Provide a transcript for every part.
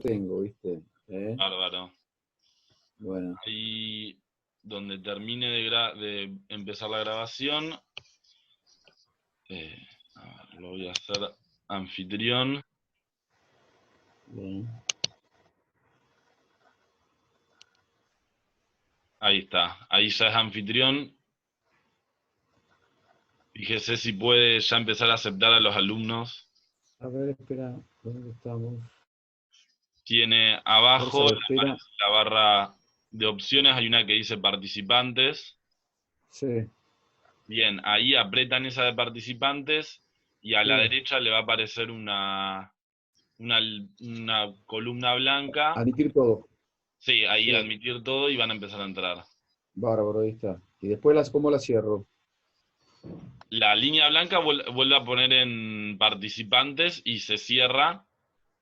tengo, ¿viste? Bárbaro. Bueno. Ahí donde termine de empezar la grabación, a ver, lo voy a hacer anfitrión. Bien. Ahí está, ahí ya es anfitrión. Fíjese si puede ya empezar a aceptar a los alumnos. A ver, espera, ¿dónde estamos? Tiene abajo Espera. la barra de opciones, hay una que dice participantes. Sí. Bien, ahí apretan esa de participantes y a la Sí. derecha le va a aparecer una columna blanca. Admitir todo. Sí, ahí Sí. admitir todo y van a empezar a entrar. Bárbaro, ahí está. Y después, ¿cómo la cierro? La línea blanca vuelve a poner en participantes y se cierra.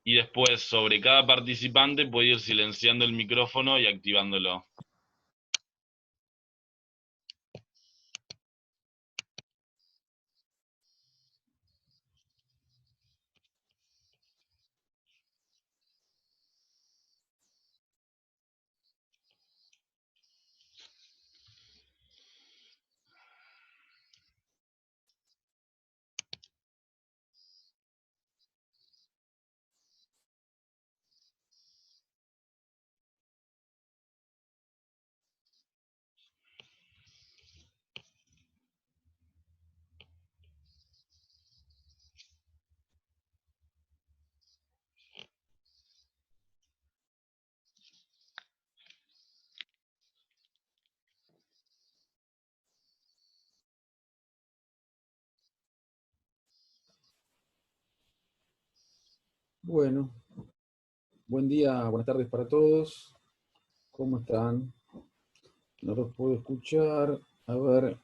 Y después sobre cada participante puede ir silenciando el micrófono y activándolo. Bueno, buen día, buenas tardes para todos. ¿Cómo están? No los puedo escuchar. A ver,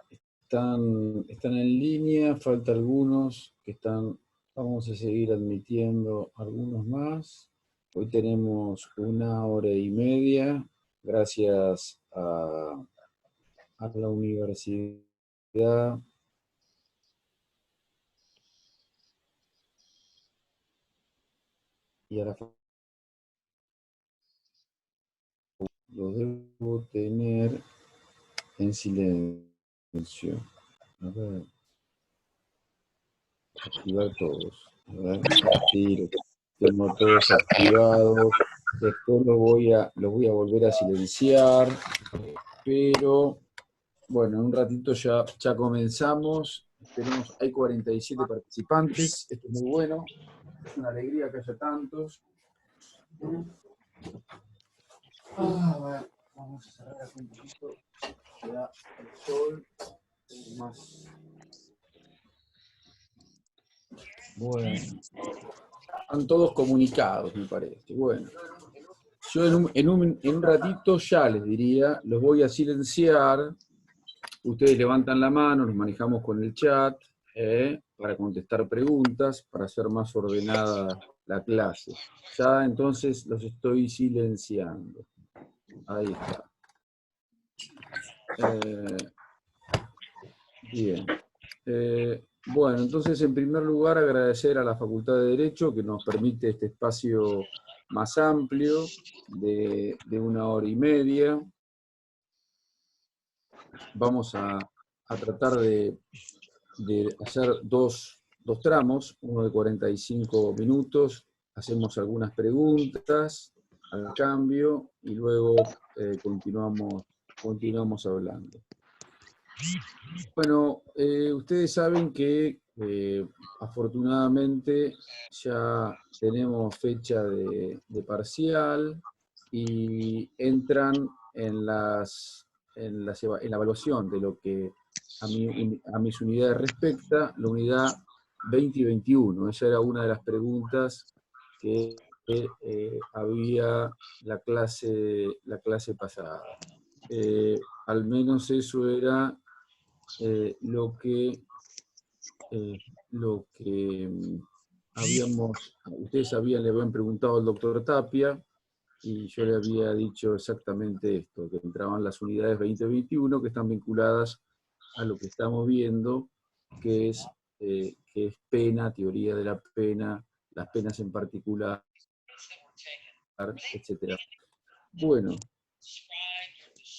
están en línea, falta algunos que están. Vamos a seguir admitiendo algunos más. Hoy tenemos 1 hora y media, gracias a la universidad y a la facultad. Los debo tener en silencio. A ver, activar todos. A ver, sí, tengo todos activados. Después los voy a volver a silenciar. Pero bueno, en un ratito ya comenzamos. Hay 47 participantes. Esto es muy bueno. Es una alegría que haya tantos. Bueno, vamos a cerrar aquí un poquito. Ya el sol. Más. Bueno. Están todos comunicados, me parece. Bueno. Yo en un ratito ya les diría, los voy a silenciar. Ustedes levantan la mano, nos manejamos con el chat para contestar preguntas, para hacer más ordenada la clase. Ya entonces los estoy silenciando. Ahí está. Bien. Bueno, entonces en primer lugar agradecer a la Facultad de Derecho que nos permite este espacio más amplio de 1 hora y media. Vamos a tratar de hacer dos tramos, uno de 45 minutos, hacemos algunas preguntas al cambio y luego continuamos hablando. Bueno, ustedes saben que afortunadamente ya tenemos fecha de parcial y entran en la evaluación de lo que a mis unidades respecta, la unidad 20 y 21. Esa era una de las preguntas que había la clase pasada. Al menos eso era lo que ustedes le habían preguntado al doctor Tapia, y yo le había dicho exactamente esto, que entraban las unidades 2021 que están vinculadas a lo que estamos viendo, que es pena, teoría de la pena, las penas en particular, etcétera. Bueno,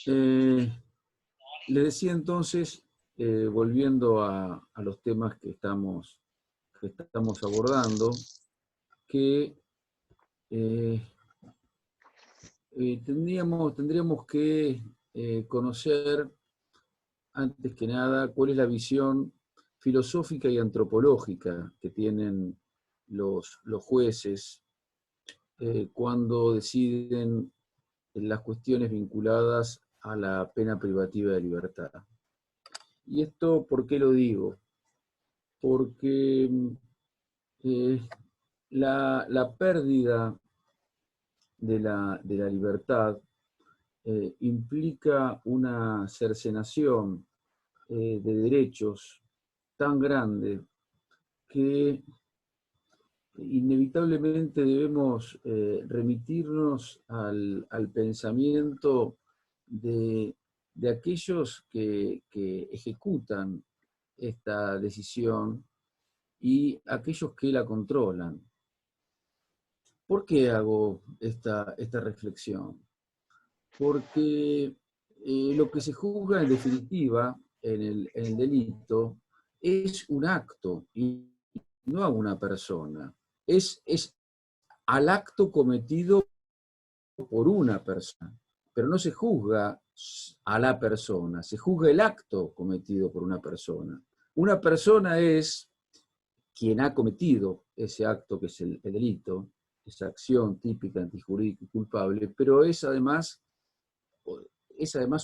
les decía entonces, volviendo a los temas que estamos abordando, que tendríamos que conocer, antes que nada, cuál es la visión filosófica y antropológica que tienen los jueces cuando deciden las cuestiones vinculadas a la pena privativa de libertad. ¿Y esto por qué lo digo? Porque la pérdida de la libertad implica una cercenación de derechos tan grande que inevitablemente debemos remitirnos al pensamiento de aquellos que ejecutan esta decisión y aquellos que la controlan. ¿Por qué hago esta reflexión? Porque lo que se juzga en definitiva en el delito es un acto y no a una persona. Es al acto cometido por una persona, pero no se juzga a la persona, se juzga el acto cometido por una persona. Una persona es quien ha cometido ese acto que es el delito, esa acción típica, antijurídica y culpable, pero es además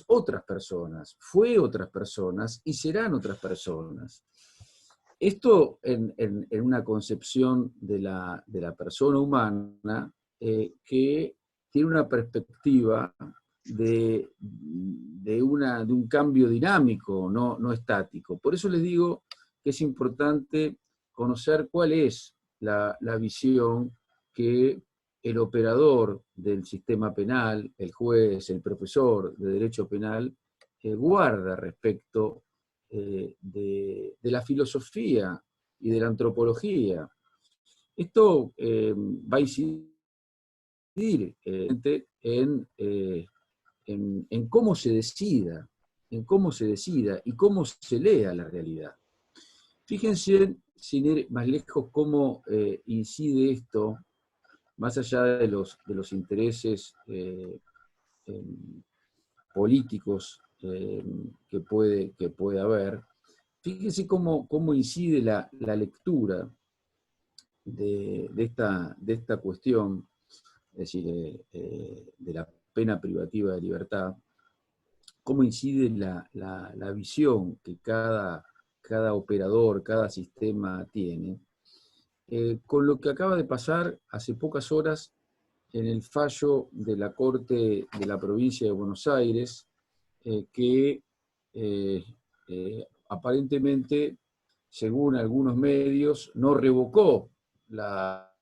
otras personas, fue otras personas y serán otras personas. Esto en una concepción de la persona humana que tiene una perspectiva de un cambio dinámico, no estático. Por eso les digo que es importante conocer cuál es la visión que el operador del sistema penal, el juez, el profesor de derecho penal, guarda respecto de la filosofía y de la antropología. Esto va a incidir en cómo se decida, y cómo se lea la realidad. Fíjense, sin ir más lejos, cómo incide esto, más allá de los intereses políticos que puede haber. Fíjense cómo incide la lectura de esta cuestión, es decir, de la pena privativa de libertad, cómo incide la visión que cada operador, cada sistema tiene, con lo que acaba de pasar hace pocas horas en el fallo de la Corte de la Provincia de Buenos Aires, que aparentemente, según algunos medios, no revocó la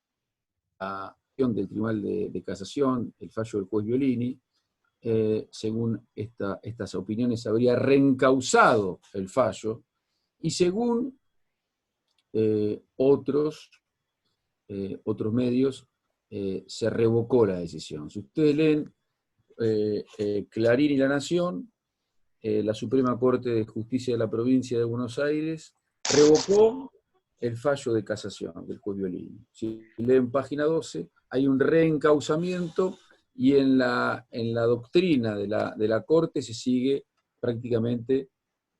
acción del Tribunal de Casación, el fallo del juez Violini. Según estas opiniones, habría reencausado el fallo, y según otros medios, se revocó la decisión. Si ustedes leen Clarín y La Nación, la Suprema Corte de Justicia de la Provincia de Buenos Aires revocó el fallo de casación del juez Violini. Si leen página 12, hay un reencausamiento, y en la doctrina de la Corte se sigue prácticamente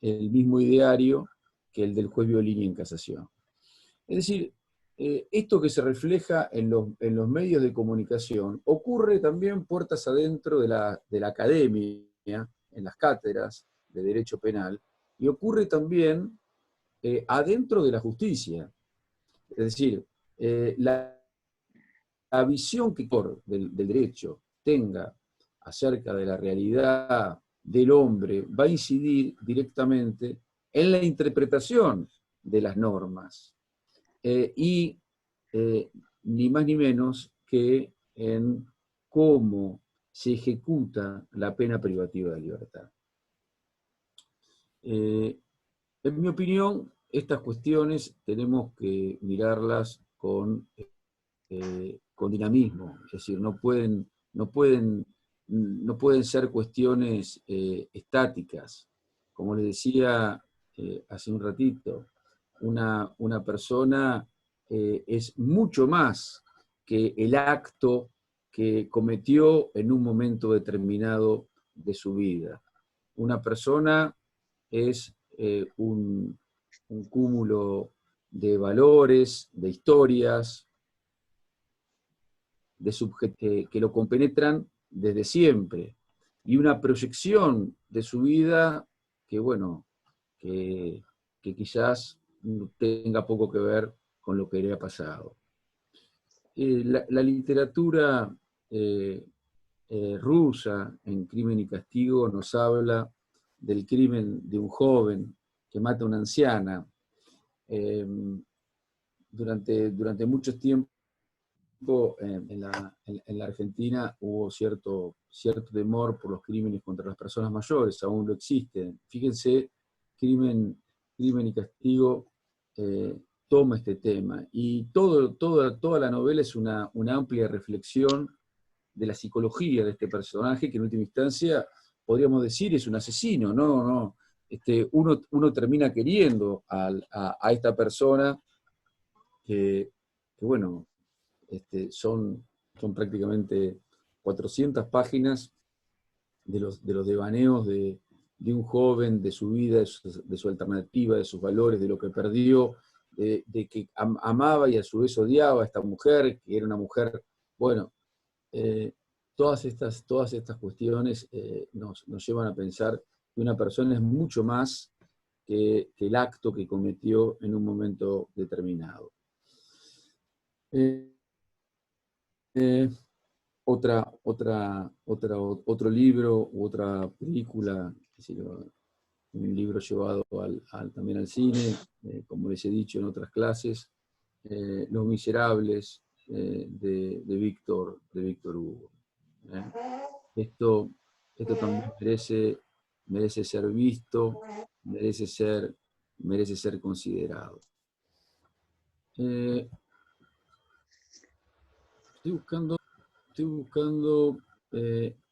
el mismo ideario que el del juez Violini en casación. Es decir, esto que se refleja en los medios de comunicación ocurre también puertas adentro de la academia, en las cátedras de Derecho Penal, y ocurre también adentro de la justicia. Es decir, la visión que del derecho tenga acerca de la realidad del hombre va a incidir directamente en la interpretación de las normas. Y ni más ni menos que en cómo se ejecuta la pena privativa de libertad. En mi opinión, estas cuestiones tenemos que mirarlas con con dinamismo, es decir, no pueden ser cuestiones estáticas. Como les decía hace un ratito, una persona es mucho más que el acto que cometió en un momento determinado de su vida. Una persona es un cúmulo de valores, de historias, que lo compenetran desde siempre, y una proyección de su vida que, bueno, que quizás tenga poco que ver con lo que le ha pasado. La literatura rusa en Crimen y Castigo nos habla del crimen de un joven que mata a una anciana. Durante mucho tiempo en la Argentina hubo cierto temor por los crímenes contra las personas mayores, aún lo existen. Fíjense, Crimen y Castigo toma este tema, y toda la novela es una amplia reflexión de la psicología de este personaje, que en última instancia podríamos decir es un asesino, ¿no? Uno termina queriendo a esta persona que bueno, son prácticamente 400 páginas de los devaneos de un joven, de su vida, de su alternativa, de sus valores, de lo que perdió, de que amaba y a su vez odiaba a esta mujer, que era una mujer, bueno, todas estas cuestiones nos llevan a pensar que una persona es mucho más que el acto que cometió en un momento determinado. Otro libro u otra película, un libro llevado también al cine, como les he dicho en otras clases, Los Miserables, de Víctor Hugo. Esto también merece ser visto, merece ser considerado. Estoy buscando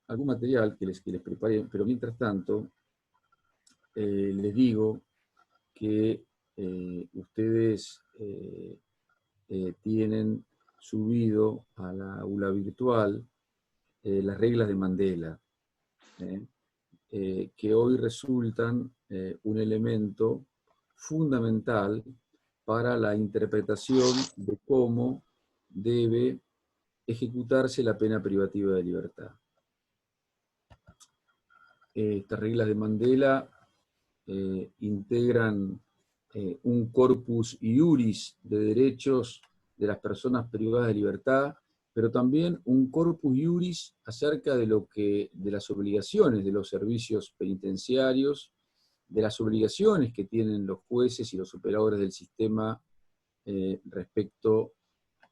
algún material que les prepare, pero mientras tanto les digo que ustedes tienen subido a la aula virtual las reglas de Mandela, que hoy resultan un elemento fundamental para la interpretación de cómo debe ejecutarse la pena privativa de libertad. Estas reglas de Mandela integran un corpus iuris de derechos de las personas privadas de libertad, pero también un corpus iuris acerca de las obligaciones de los servicios penitenciarios, de las obligaciones que tienen los jueces y los operadores del sistema respecto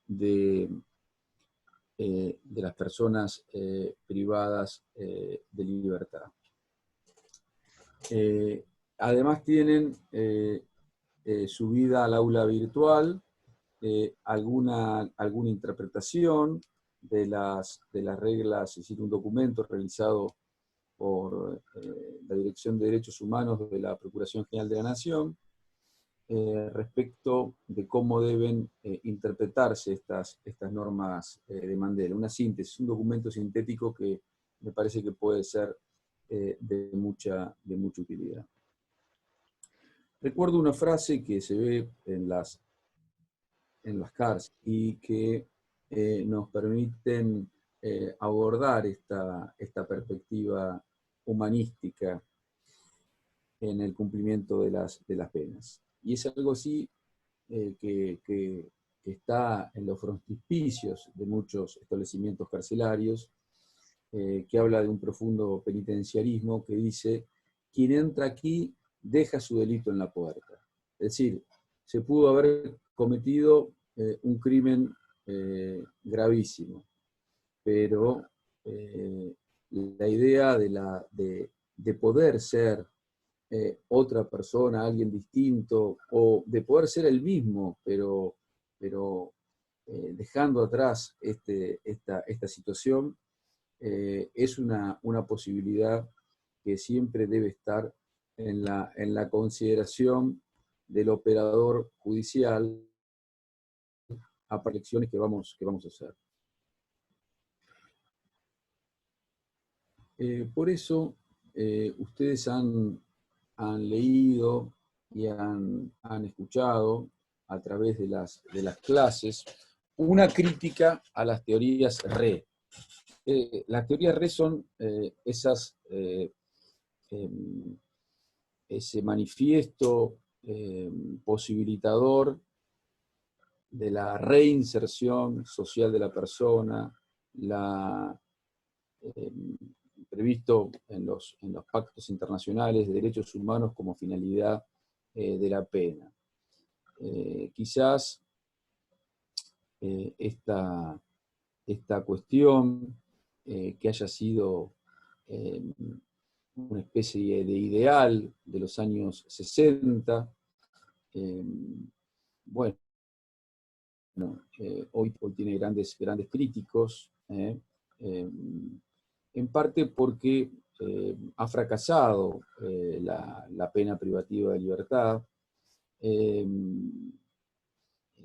de las personas privadas de libertad. Además tienen subida al aula virtual alguna interpretación de las reglas, es decir, un documento realizado por la Dirección de Derechos Humanos de la Procuración General de la Nación, respecto de cómo deben interpretarse estas normas de Mandela. Una síntesis, un documento sintético que me parece que puede ser de mucha utilidad. Recuerdo una frase que se ve en las cárceles y que nos permiten abordar esta perspectiva humanística en el cumplimiento de las penas. Y es algo así que está en los frontispicios de muchos establecimientos carcelarios, que habla de un profundo penitenciarismo que dice: quien entra aquí deja su delito en la puerta. Es decir, se pudo haber cometido un crimen gravísimo, pero la idea de poder ser otra persona, alguien distinto, o de poder ser el mismo, pero dejando atrás esta situación, es una posibilidad que siempre debe estar en la consideración del operador judicial a elecciones que vamos a hacer. Por eso, ustedes han leído y han escuchado a través de las clases una crítica a las teorías RE. Las teorías RE son ese manifiesto posibilitador de la reinserción social de la persona, previsto en los pactos internacionales de derechos humanos como finalidad de la pena. Quizás esta cuestión que haya sido una especie de ideal de los años 60, bueno, hoy tiene grandes críticos, en parte porque ha fracasado la pena privativa de libertad.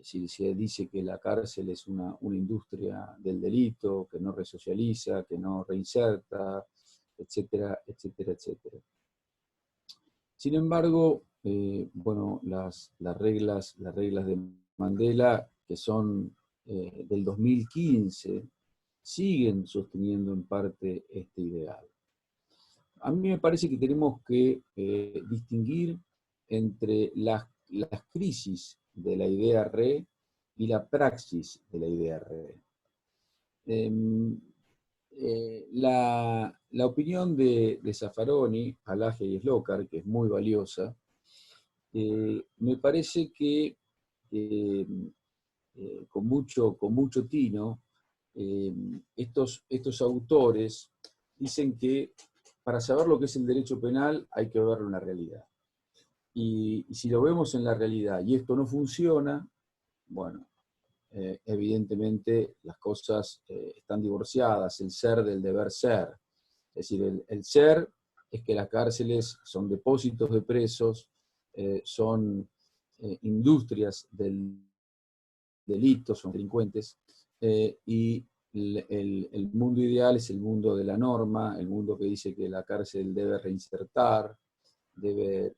Se dice que la cárcel es una industria del delito, que no resocializa, que no reinserta, etcétera, etcétera, etcétera. Sin embargo, bueno, las reglas de Mandela, que son del 2015, siguen sosteniendo en parte este ideal. A mí me parece que tenemos que distinguir entre las crisis de la idea RE y la praxis de la idea RE. La opinión de Zaffaroni, Alaje y Slokar, que es muy valiosa, me parece que con mucho tino, estos autores dicen que para saber lo que es el derecho penal hay que verlo en la realidad. Y si lo vemos en la realidad y esto no funciona, bueno, evidentemente las cosas están divorciadas, el ser del deber ser. Es decir, el ser es que las cárceles son depósitos de presos, son industrias del delito, son delincuentes, y el mundo ideal es el mundo de la norma, el mundo que dice que la cárcel debe reinsertar, debe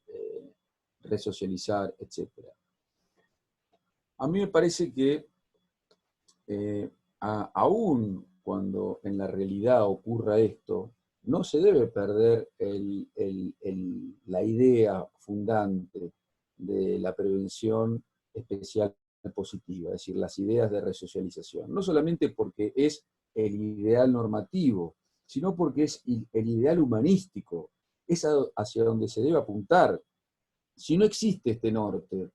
resocializar, etc. A mí me parece que aún cuando en la realidad ocurra esto, no se debe perder la idea fundante de la prevención especial positiva, es decir, las ideas de resocialización. No solamente porque es el ideal normativo, sino porque es el ideal humanístico, es hacia donde se debe apuntar. Si no existe este norte,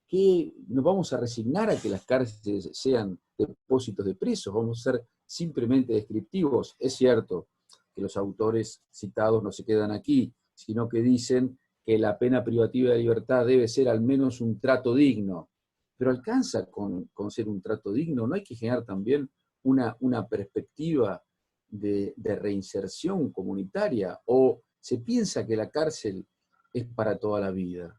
¿qué nos vamos a resignar a que las cárceles sean depósitos de presos? Vamos a ser simplemente descriptivos. Es cierto que los autores citados no se quedan aquí, sino que dicen que la pena privativa de libertad debe ser al menos un trato digno. Pero alcanza con ser un trato digno, ¿no hay que generar también una perspectiva de reinserción comunitaria? ¿O se piensa que la cárcel es para toda la vida?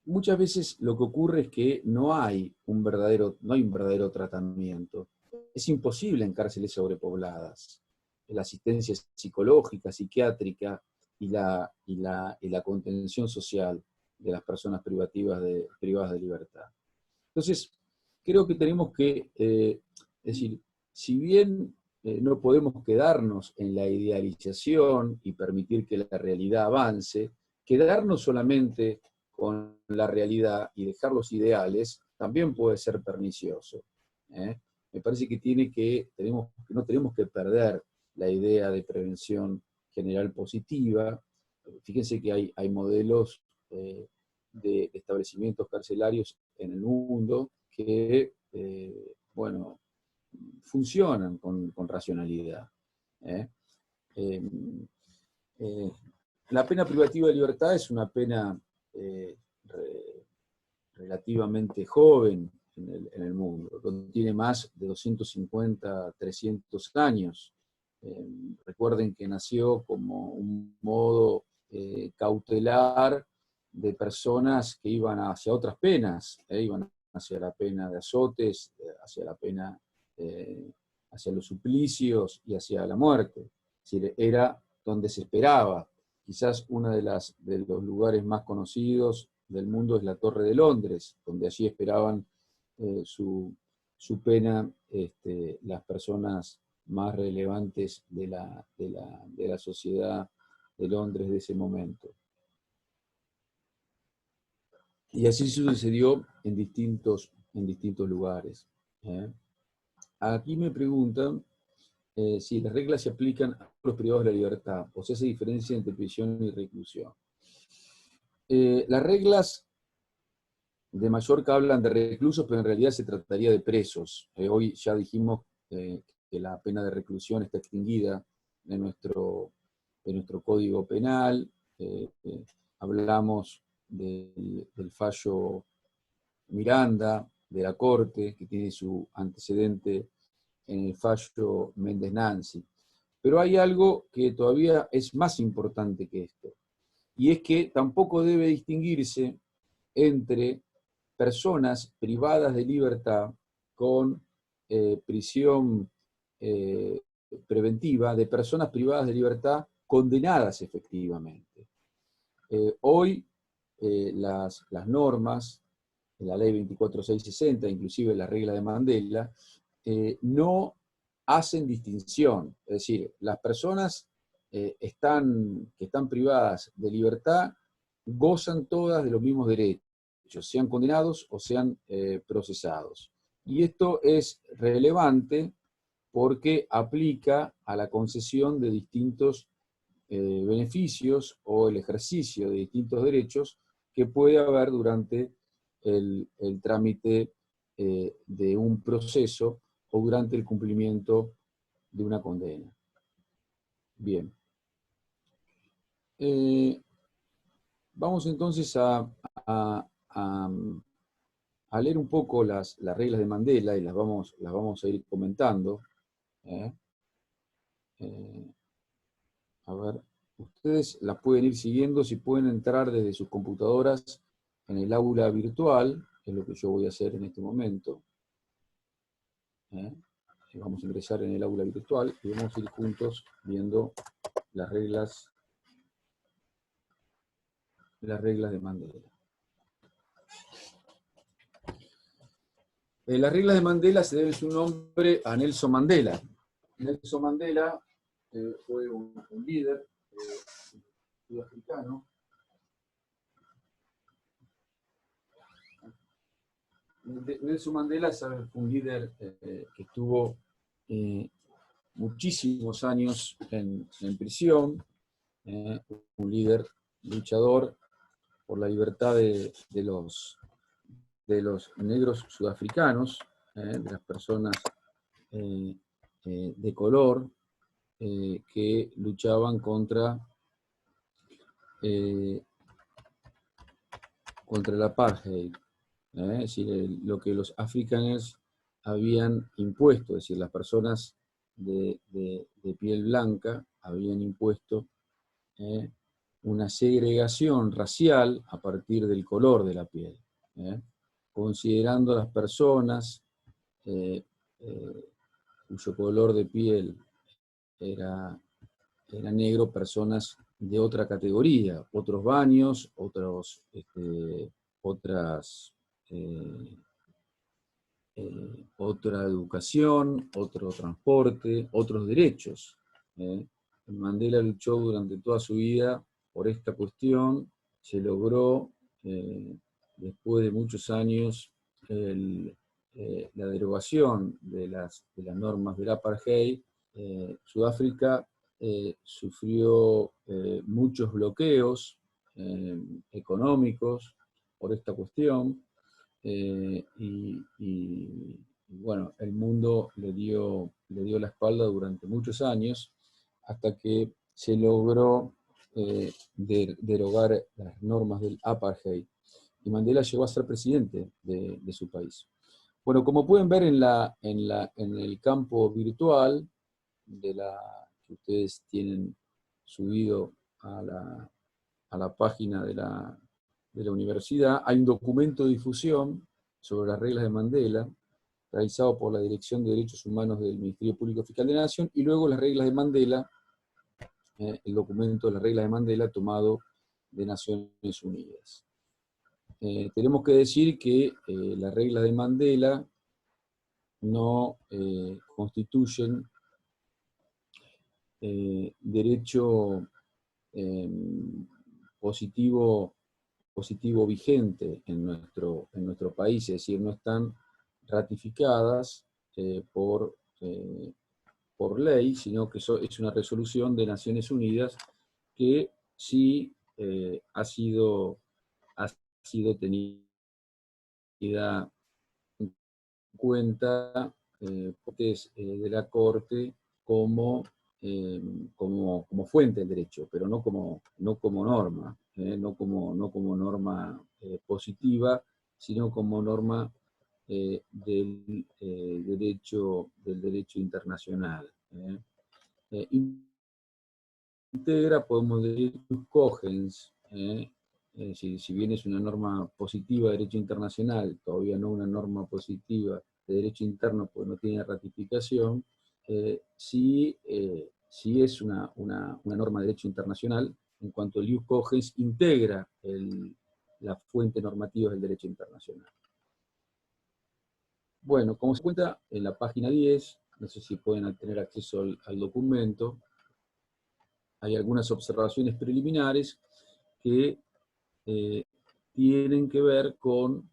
Muchas veces lo que ocurre es que no hay un verdadero tratamiento. Es imposible en cárceles sobrepobladas. La asistencia psicológica, psiquiátrica y la contención social de las personas privadas de libertad. Entonces, creo que tenemos que, decir, si bien no podemos quedarnos en la idealización y permitir que la realidad avance, quedarnos solamente con la realidad y dejar los ideales también puede ser pernicioso. Me parece que no tenemos que perder la idea de prevención general positiva. Fíjense que hay modelos de establecimientos carcelarios en el mundo que, bueno, funcionan con racionalidad. La pena privativa de libertad es una pena relativamente joven en el mundo, tiene más de 250, 300 años. Recuerden que nació como un modo cautelar de personas que iban hacia otras penas, iban hacia la pena de azotes, hacia la pena, hacia los suplicios y hacia la muerte. Es decir, era donde se esperaba. Quizás uno de los lugares más conocidos del mundo es la Torre de Londres, donde allí esperaban su pena las personas más relevantes de la sociedad de Londres de ese momento. Y así sucedió en distintos lugares. Aquí me preguntan si las reglas se aplican a los privados de la libertad, o si hace diferencia entre prisión y reclusión. Las reglas de Mallorca hablan de reclusos, pero en realidad se trataría de presos. Hoy ya dijimos que la pena de reclusión está extinguida en nuestro Código Penal. Hablamos del fallo Miranda de la Corte, que tiene su antecedente en el fallo Méndez Nancy. Pero hay algo que todavía es más importante que esto, y es que tampoco debe distinguirse entre personas privadas de libertad con prisión preventiva de personas privadas de libertad condenadas efectivamente. Hoy las normas, la ley 24660, inclusive la regla de Mandela, no hacen distinción. Es decir, las personas que están privadas de libertad gozan todas de los mismos derechos, sean condenados o sean procesados. Y esto es relevante porque aplica a la concesión de distintos beneficios o el ejercicio de distintos derechos que puede haber durante el trámite de un proceso o durante el cumplimiento de una condena. Bien. Vamos entonces a leer un poco las reglas de Mandela y las vamos a ir comentando. A ver, ustedes las pueden ir siguiendo, si pueden entrar desde sus computadoras en el aula virtual, que es lo que yo voy a hacer en este momento. Vamos a ingresar en el aula virtual y vamos a ir juntos viendo las reglas de Mandela. Las reglas de Mandela se deben su nombre a Nelson Mandela. Nelson Mandela fue un líder sudafricano. Nelson Mandela fue un líder que estuvo muchísimos años en prisión, un líder luchador por la libertad de los negros sudafricanos, de las personas de color que luchaban contra el apartheid. Es decir, lo que los afrikaners habían impuesto, es decir, las personas de piel blanca habían impuesto una segregación racial a partir del color de la piel, considerando a las personas cuyo color de piel era negro, personas de otra categoría, otros baños, otra educación, otro transporte, otros derechos. Mandela luchó durante toda su vida por esta cuestión, se logró, después de muchos años, la derogación de las normas del apartheid. Sudáfrica sufrió muchos bloqueos económicos por esta cuestión, y bueno, el mundo le dio la espalda durante muchos años hasta que se logró derogar las normas del apartheid. y Mandela llegó a ser presidente de su país. Bueno, como pueden ver en el campo virtual que ustedes tienen subido a la página de la universidad, hay un documento de difusión sobre las reglas de Mandela, realizado por la Dirección de Derechos Humanos del Ministerio Público Fiscal de la Nación, y luego las reglas de Mandela, el documento de las reglas de Mandela tomado de Naciones Unidas. Tenemos que decir que las reglas de Mandela no constituyen derecho positivo vigente en nuestro país, es decir, no están ratificadas por ley, sino que es una resolución de Naciones Unidas que sí ha sido tenida en cuenta de la Corte como fuente del derecho, pero no como norma, no como norma positiva, sino como norma del derecho internacional. Integra, podemos decir, Cogens, si bien es una norma positiva de derecho internacional, todavía no una norma positiva de derecho interno, porque no tiene ratificación, sí es una norma de derecho internacional, en cuanto el ius cogens integra la fuente normativa del derecho internacional. Bueno, como se cuenta en la página 10, no sé si pueden tener acceso al documento, hay algunas observaciones preliminares que tienen que ver con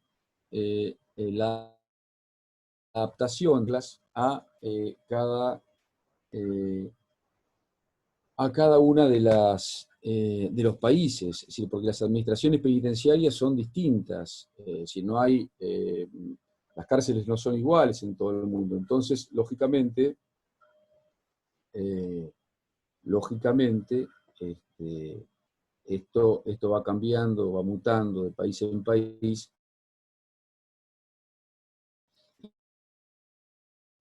la adaptación a cada una de los países, es decir, porque las administraciones penitenciarias son distintas, si no hay, las cárceles no son iguales en todo el mundo, entonces, lógicamente, esto va cambiando, va mutando de país en país,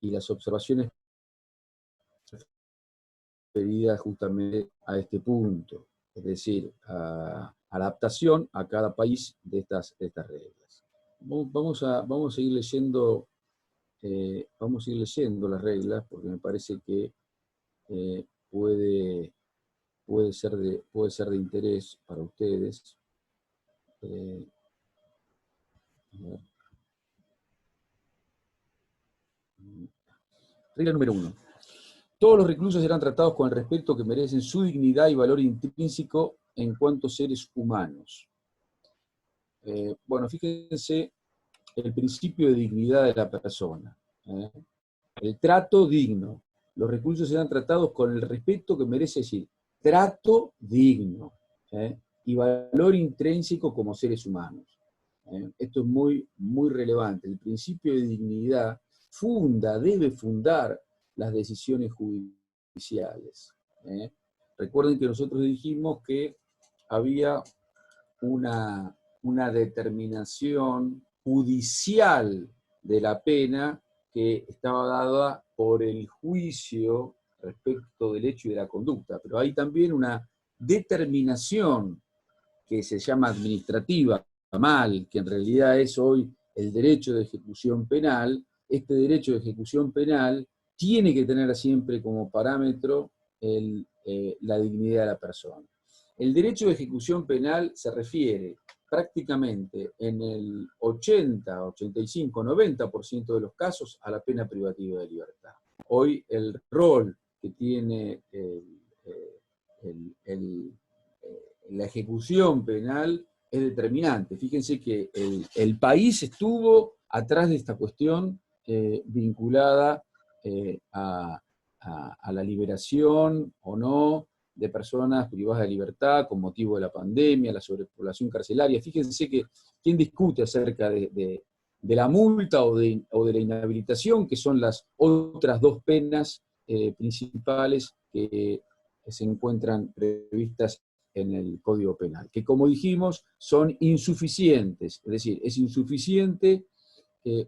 y las observaciones referidas justamente a este punto, es decir, a adaptación a cada país de estas reglas. Vamos a seguir leyendo, las reglas, porque me parece que puede ser de interés para ustedes. Regla número 1. Todos los reclusos serán tratados con el respeto que merecen su dignidad y valor intrínseco en cuanto seres humanos. Bueno, fíjense el principio de dignidad de la persona. El trato digno. Los reclusos serán tratados con el respeto que merece, decir, trato digno y valor intrínseco como seres humanos. Esto es muy, muy relevante. El principio de dignidad debe fundar las decisiones judiciales. Recuerden que nosotros dijimos que había una determinación judicial de la pena que estaba dada por el juicio respecto del hecho y de la conducta, pero hay también una determinación que se llama administrativa, mal, que en realidad es hoy el derecho de ejecución penal. Este derecho de ejecución penal tiene que tener siempre como parámetro la dignidad de la persona. El derecho de ejecución penal se refiere prácticamente en el 80, 85, 90% de los casos a la pena privativa de libertad. Hoy el rol que tiene la ejecución penal es determinante. Fíjense que el país estuvo atrás de esta cuestión vinculada a la liberación o no de personas privadas de libertad con motivo de la pandemia, la sobrepoblación carcelaria. Fíjense que quién discute acerca de la multa o de la inhabilitación, que son las otras dos penas principales que se encuentran previstas en el Código Penal, que como dijimos son insuficientes, es decir, es insuficiente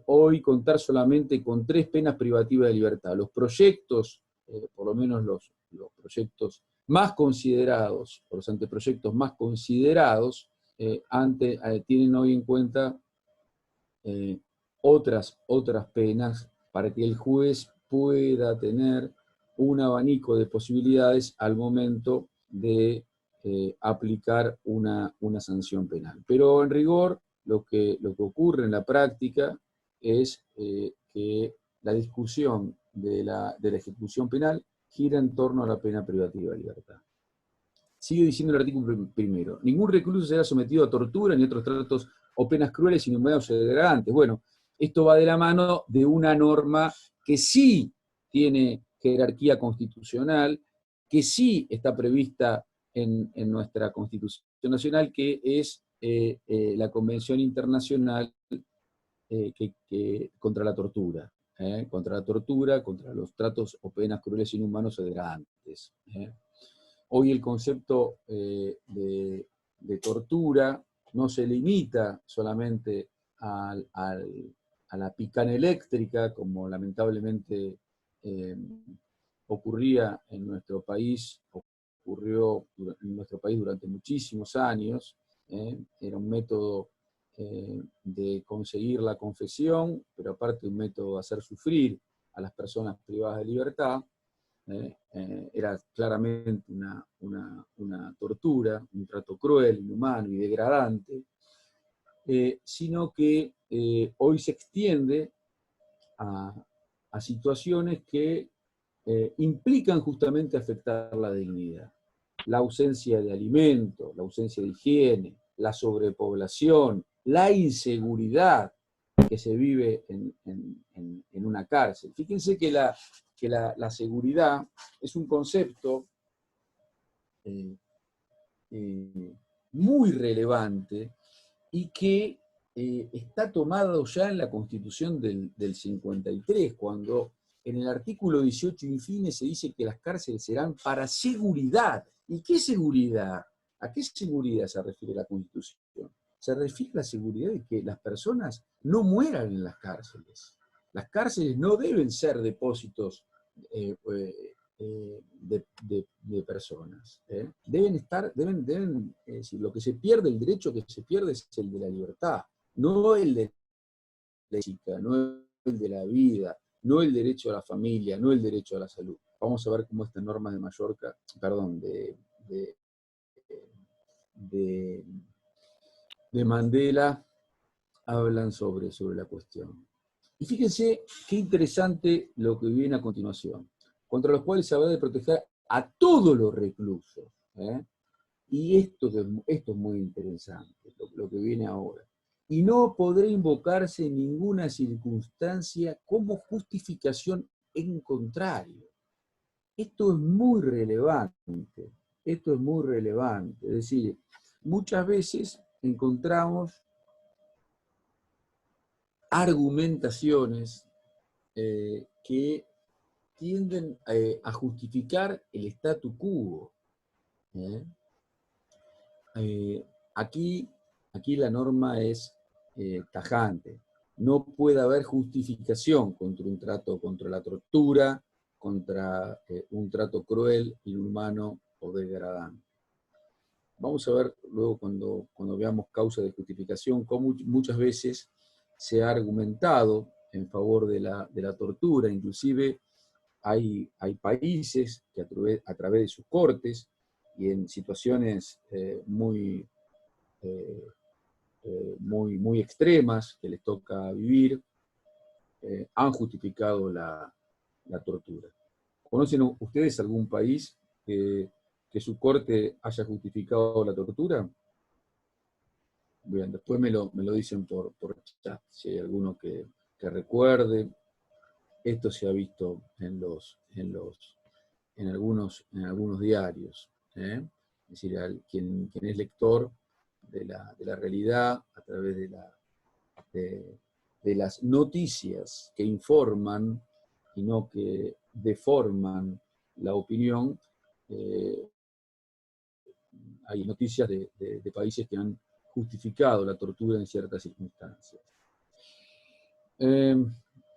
hoy contar solamente con 3 penas privativas de libertad. Los proyectos, por lo menos los proyectos más considerados, o los anteproyectos más considerados, tienen hoy en cuenta otras penas para que el juez pueda tener un abanico de posibilidades al momento de aplicar una sanción penal. Pero en rigor, lo que ocurre en la práctica es que la discusión de la ejecución penal gira en torno a la pena privativa de libertad. Sigue diciendo el artículo primero: ningún recluso será sometido a tortura ni otros tratos o penas crueles, inhumanos o degradantes. Bueno, esto va de la mano de una norma que sí tiene jerarquía constitucional, que sí está prevista en nuestra Constitución Nacional, que es la Convención Internacional contra la tortura. Contra los tratos o penas crueles, inhumanos o degradantes. Hoy el concepto de tortura no se limita solamente a la picana eléctrica, como lamentablemente ocurrió en nuestro país durante muchísimos años. Era un método de conseguir la confesión, pero aparte un método de hacer sufrir a las personas privadas de libertad. Era claramente una tortura, un trato cruel, inhumano y degradante, sino que hoy se extiende a situaciones que implican justamente afectar la dignidad. La ausencia de alimento, la ausencia de higiene, la sobrepoblación, la inseguridad que se vive en una cárcel. Fíjense que la seguridad es un concepto muy relevante y que está tomado ya en la Constitución del 53, cuando en el artículo 18 infine se dice que las cárceles serán para seguridad. ¿Y qué seguridad? ¿A qué seguridad se refiere la Constitución? Se refiere a la seguridad de que las personas no mueran en las cárceles. Las cárceles no deben ser depósitos de personas. Deben lo que se pierde, el derecho que se pierde es el de la libertad, no el de la chica, no el de la vida, no el derecho a la familia, no el derecho a la salud. Vamos a ver cómo estas normas de Mallorca, perdón, de Mandela hablan sobre la cuestión. Y fíjense qué interesante lo que viene a continuación, contra los cuales se habrá de proteger a todos los reclusos. Y esto es muy interesante, lo que viene ahora. Y no podrá invocarse en ninguna circunstancia como justificación en contrario. Esto es muy relevante. Esto es muy relevante. Es decir, muchas veces encontramos argumentaciones que tienden a justificar el statu quo. Aquí la norma es tajante. No puede haber justificación contra un trato, contra la tortura, contra un trato cruel, inhumano o degradante. Vamos a ver luego cuando veamos causa de justificación cómo muchas veces se ha argumentado en favor de la tortura. Inclusive hay países que a través de sus cortes y en situaciones muy extremas que les toca vivir, han justificado la tortura. ¿Conocen ustedes algún país que su corte haya justificado la tortura? Bien, después me lo dicen por chat, si hay alguno que recuerde. Esto se ha visto en algunos diarios. Es decir, quien es lector de la realidad a través de las noticias que informan y no que deforman la opinión, hay noticias de países que han justificado la tortura en ciertas circunstancias.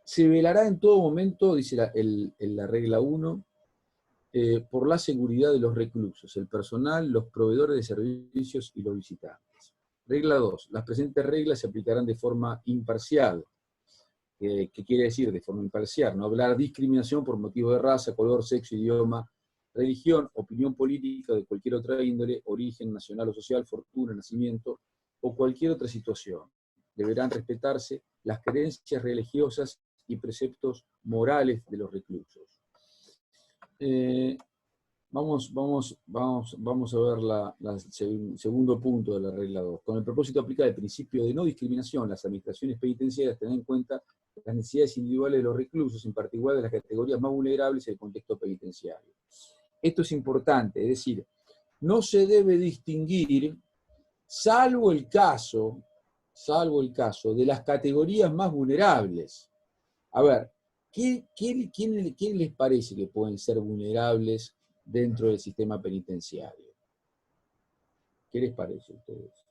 Se velará en todo momento, dice la regla 1, por la seguridad de los reclusos, el personal, los proveedores de servicios y los visitantes. Regla 2. Las presentes reglas se aplicarán de forma imparcial. ¿Qué quiere decir de forma imparcial? No habrá discriminación por motivo de raza, color, sexo, idioma, religión, opinión política de cualquier otra índole, origen nacional o social, fortuna, nacimiento o cualquier otra situación. Deberán respetarse las creencias religiosas y preceptos morales de los reclusos. Vamos a ver el segundo punto de la regla 2. Con el propósito de aplicar el principio de no discriminación, las administraciones penitenciarias tendrán en cuenta las necesidades individuales de los reclusos, en particular de las categorías más vulnerables en el contexto penitenciario. Esto es importante, es decir, no se debe distinguir, salvo el caso de las categorías más vulnerables. A ver, ¿quién les parece que pueden ser vulnerables dentro del sistema penitenciario? ¿Qué les parece a ustedes?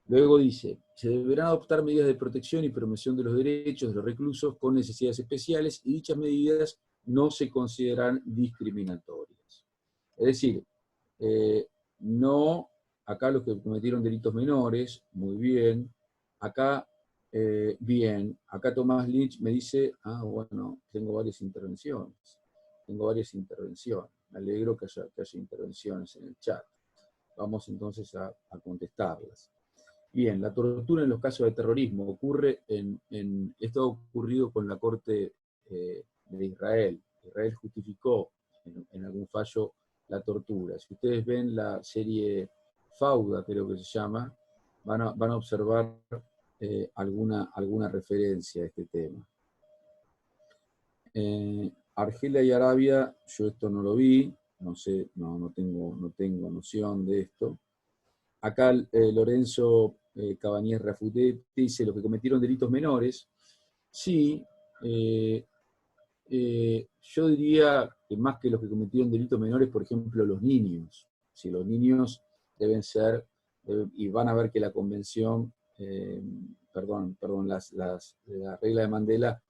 Luego dice, se deberán adoptar medidas de protección y promoción de los derechos de los reclusos con necesidades especiales y dichas medidas no se consideran discriminatorias. Es decir, no, acá los que cometieron delitos menores, muy bien, acá, bien, acá Tomás Lynch me dice, bueno, tengo varias intervenciones, me alegro que haya intervenciones en el chat. Vamos entonces a contestarlas. Bien, la tortura en los casos de terrorismo ocurre esto ha ocurrido con la Corte de Israel. Israel justificó en algún fallo la tortura. Si ustedes ven la serie Fauda, creo que se llama, van a observar alguna referencia a este tema. Argelia y Arabia, yo esto no lo vi, no sé, no tengo noción de esto. Acá Lorenzo Cabañez Rafuté dice, los que cometieron delitos menores, sí, yo diría que más que los que cometieron delitos menores, por ejemplo, los niños. Si los niños deben ser, y van a ver que la convención, la regla de Mandela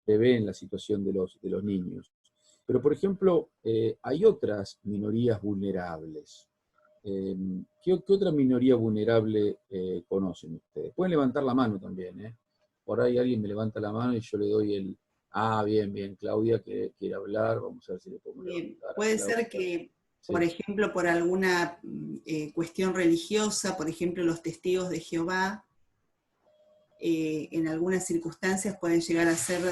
prevé en la situación de los niños. Pero, por ejemplo, hay otras minorías vulnerables. ¿Qué otra minoría vulnerable conocen ustedes? Pueden levantar la mano también, Por ahí alguien me levanta la mano y yo le doy el... bien, Claudia que quiere hablar, vamos a ver si le podemos levantar. Puede ser que, por ejemplo, por alguna cuestión religiosa, por ejemplo, los testigos de Jehová, en algunas circunstancias pueden llegar a ser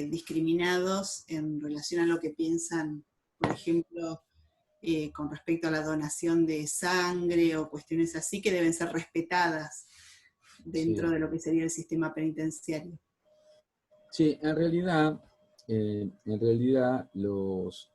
discriminados en relación a lo que piensan, por ejemplo, con respecto a la donación de sangre o cuestiones así que deben ser respetadas dentro de lo que sería el sistema penitenciario. Sí, en realidad los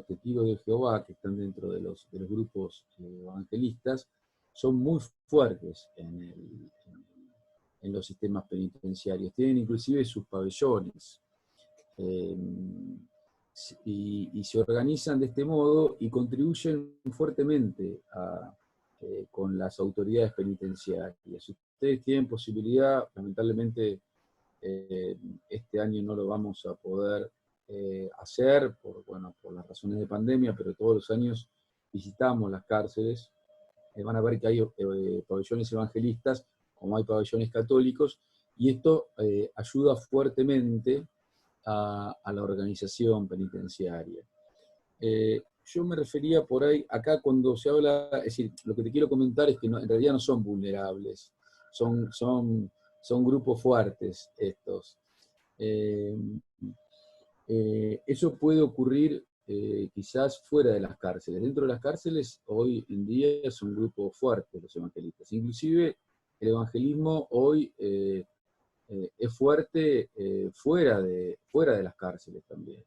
testigos de Jehová que están dentro de los grupos evangelistas son muy fuertes en los sistemas penitenciarios. Tienen inclusive sus pabellones. Y se organizan de este modo y contribuyen fuertemente con las autoridades penitenciarias. Si ustedes tienen posibilidad, lamentablemente este año no lo vamos a poder hacer por las razones de pandemia, pero todos los años visitamos las cárceles. Van a ver que hay pabellones evangelistas, como hay pabellones católicos, y esto ayuda fuertemente a la organización penitenciaria. Yo me refería por ahí, acá cuando se habla, es decir, lo que te quiero comentar es que en realidad no son vulnerables, son grupos fuertes estos. Eso puede ocurrir quizás fuera de las cárceles. Dentro de las cárceles hoy en día son grupos fuertes los evangelistas. Inclusive el evangelismo hoy es fuerte fuera de las cárceles también.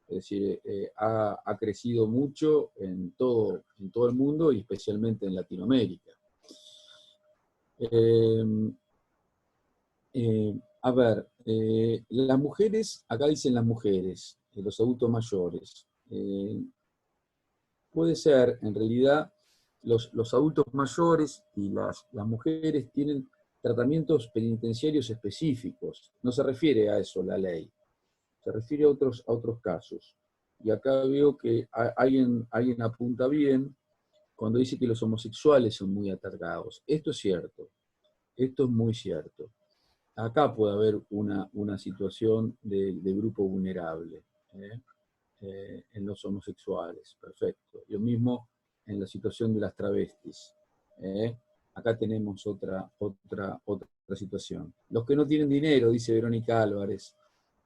Es decir, ha crecido mucho en todo el mundo y especialmente en Latinoamérica. A ver, las mujeres, acá dicen las mujeres, los adultos mayores. Puede ser, en realidad, los adultos mayores y las mujeres tienen tratamientos penitenciarios específicos. No se refiere a eso la ley, se refiere a otros casos. Y acá veo que alguien apunta bien cuando dice que los homosexuales son muy atacados. Esto es cierto, esto es muy cierto. Acá puede haber una situación de grupo vulnerable. En los homosexuales, perfecto. Lo mismo en la situación de las travestis. Acá tenemos otra situación. Los que no tienen dinero, dice Verónica Álvarez,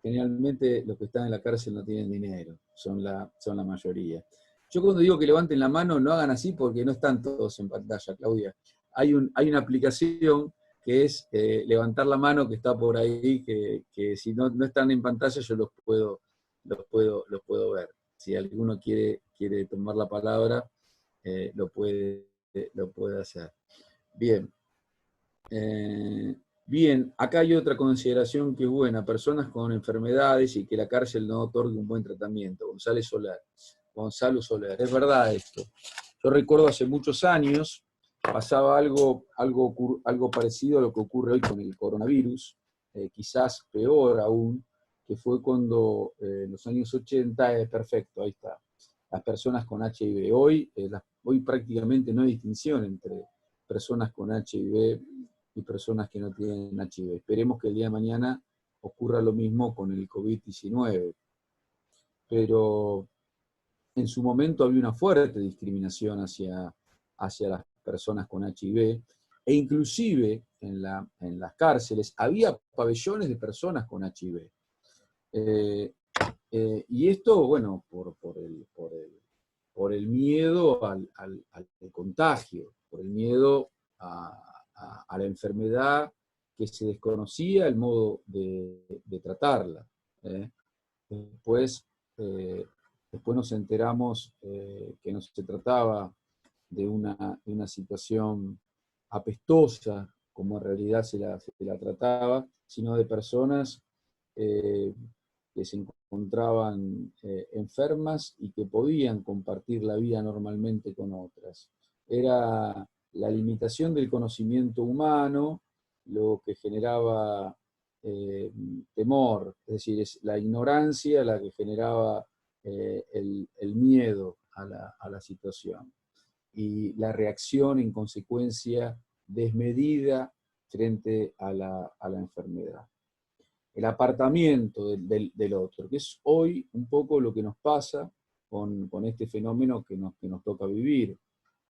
generalmente los que están en la cárcel no tienen dinero, son la mayoría. Yo cuando digo que levanten la mano, no hagan así porque no están todos en pantalla, Claudia. Hay una aplicación que es levantar la mano que está por ahí, que si no están en pantalla yo los puedo ver. Si alguno quiere tomar la palabra, lo puede hacer. Bien. Bien, acá hay otra consideración que es buena, personas con enfermedades y que la cárcel no otorgue un buen tratamiento. Gonzalo Soler, es verdad esto. Yo recuerdo hace muchos años pasaba algo parecido a lo que ocurre hoy con el coronavirus, quizás peor aún, que fue cuando en los años 80, perfecto, ahí está, las personas con HIV. Hoy prácticamente no hay distinción entre personas con HIV y personas que no tienen HIV. Esperemos que el día de mañana ocurra lo mismo con el COVID-19. Pero en su momento había una fuerte discriminación hacia las personas con HIV, e inclusive en las cárceles había pabellones de personas con HIV. Y esto, bueno, por el miedo al contagio, por el miedo a la enfermedad que se desconocía el modo de tratarla. Después nos enteramos que no se trataba de una situación apestosa, como en realidad se la trataba, sino de personas que se encontraban enfermas y que podían compartir la vida normalmente con otras. Era la limitación del conocimiento humano lo que generaba temor, es decir, es la ignorancia la que generaba el miedo a la situación y la reacción en consecuencia desmedida frente a la enfermedad. El apartamiento del otro, que es hoy un poco lo que nos pasa con este fenómeno que nos toca vivir,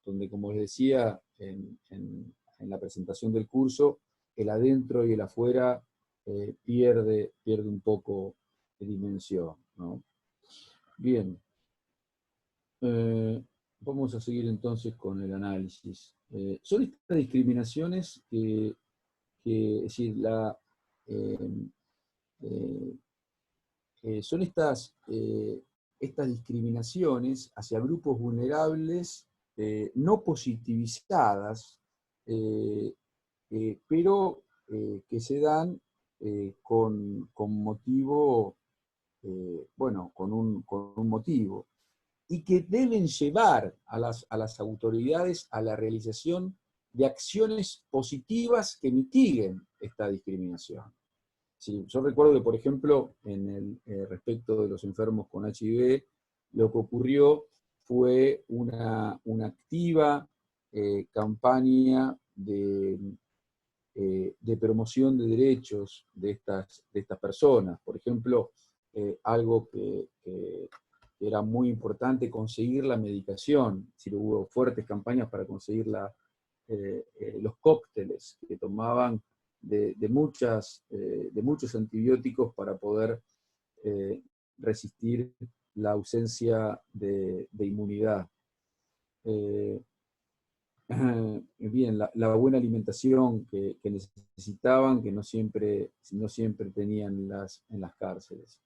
donde, como les decía en la presentación del curso, el adentro y el afuera pierde un poco de dimensión, ¿no? Bien. Vamos a seguir entonces con el análisis. Son estas discriminaciones es decir, son estas discriminaciones hacia grupos vulnerables no positivizadas, pero que se dan con motivo, con un motivo, y que deben llevar a las autoridades a la realización de acciones positivas que mitiguen esta discriminación. Sí, yo recuerdo que, por ejemplo, respecto de los enfermos con HIV, lo que ocurrió fue una activa campaña de promoción de derechos de estas personas. Por ejemplo, algo que era muy importante, conseguir la medicación. Es decir, hubo fuertes campañas para conseguir los cócteles que tomaban de muchos antibióticos para poder resistir la ausencia de inmunidad. Bien, la buena alimentación que necesitaban, que no siempre tenían en las cárceles.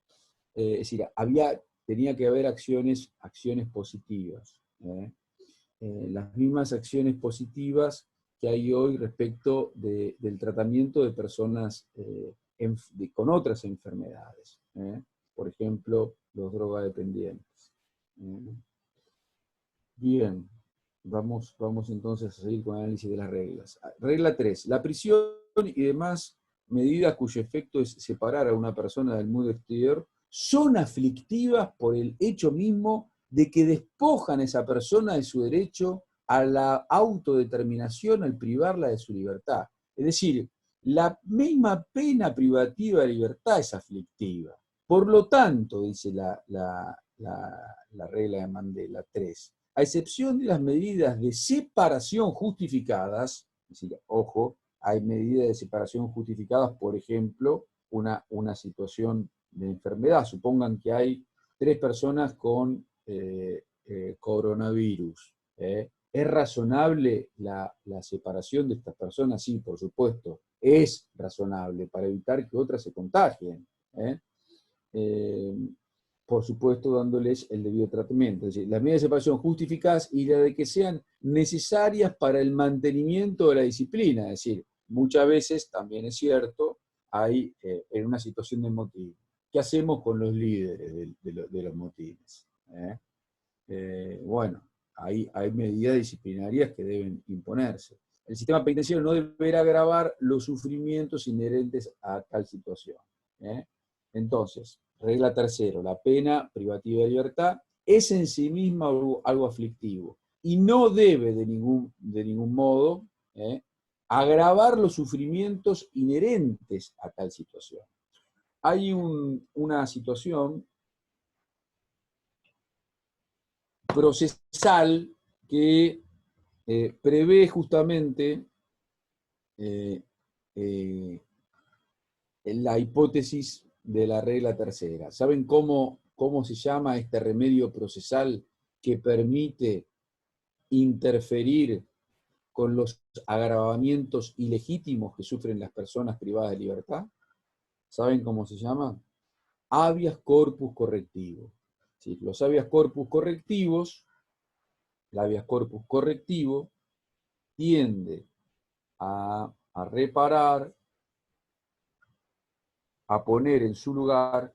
Es decir, tenía que haber acciones positivas. Las mismas acciones positivas que hay hoy respecto del tratamiento de personas con otras enfermedades. Por ejemplo, los drogadependientes. Bien, vamos entonces a seguir con el análisis de las reglas. Regla 3. La prisión y demás medidas cuyo efecto es separar a una persona del mundo exterior son aflictivas por el hecho mismo de que despojan a esa persona de su derecho a la autodeterminación al privarla de su libertad. Es decir, la misma pena privativa de libertad es aflictiva. Por lo tanto, dice la regla de Mandela 3, a excepción de las medidas de separación justificadas, es decir, ojo, hay medidas de separación justificadas, por ejemplo, una situación de enfermedad. Supongan que hay 3 personas con coronavirus. ¿Es razonable la separación de estas personas? Sí, por supuesto, es razonable para evitar que otras se contagien. Por supuesto, dándoles el debido tratamiento. Es decir, las medidas de separación justificadas y la de que sean necesarias para el mantenimiento de la disciplina. Es decir, muchas veces, también es cierto, hay en una situación de motín. ¿Qué hacemos con los líderes de los motines? Bueno, hay medidas disciplinarias que deben imponerse. El sistema penitenciario no deberá agravar los sufrimientos inherentes a tal situación. Entonces, regla 3, la pena privativa de libertad es en sí misma algo aflictivo y no debe de ningún modo agravar los sufrimientos inherentes a tal situación. Hay una situación procesal que prevé justamente la hipótesis de la regla 3. ¿Saben cómo se llama este remedio procesal que permite interferir con los agravamientos ilegítimos que sufren las personas privadas de libertad? ¿Saben cómo se llama? Habeas corpus correctivo. ¿Sí? Los habeas corpus correctivos, el habeas corpus correctivo tiende a reparar, a poner en su lugar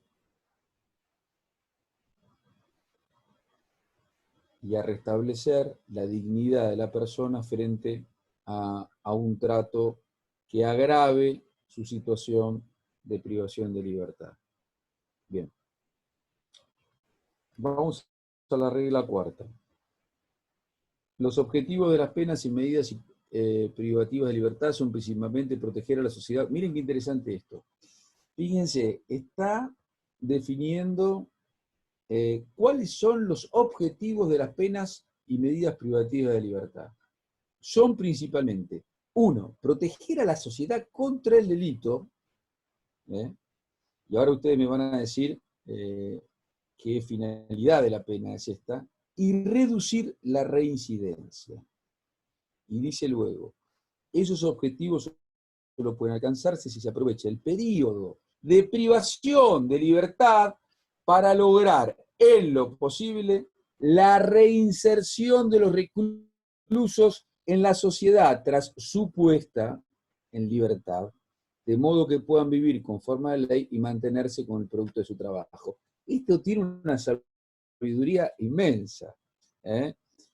y a restablecer la dignidad de la persona frente a un trato que agrave su situación de privación de libertad. Bien. Vamos a la regla 4. Los objetivos de las penas y medidas privativas de libertad son principalmente proteger a la sociedad. Miren qué interesante esto. Fíjense, está definiendo cuáles son los objetivos de las penas y medidas privativas de libertad. Son principalmente, 1, proteger a la sociedad contra el delito, y ahora ustedes me van a decir qué finalidad de la pena es esta, y reducir la reincidencia. Y dice luego, esos objetivos solo pueden alcanzarse si se aprovecha el periodo de privación de libertad para lograr en lo posible la reinserción de los reclusos en la sociedad tras su puesta en libertad, de modo que puedan vivir conforme a la ley y mantenerse con el producto de su trabajo. Esto tiene una sabiduría inmensa,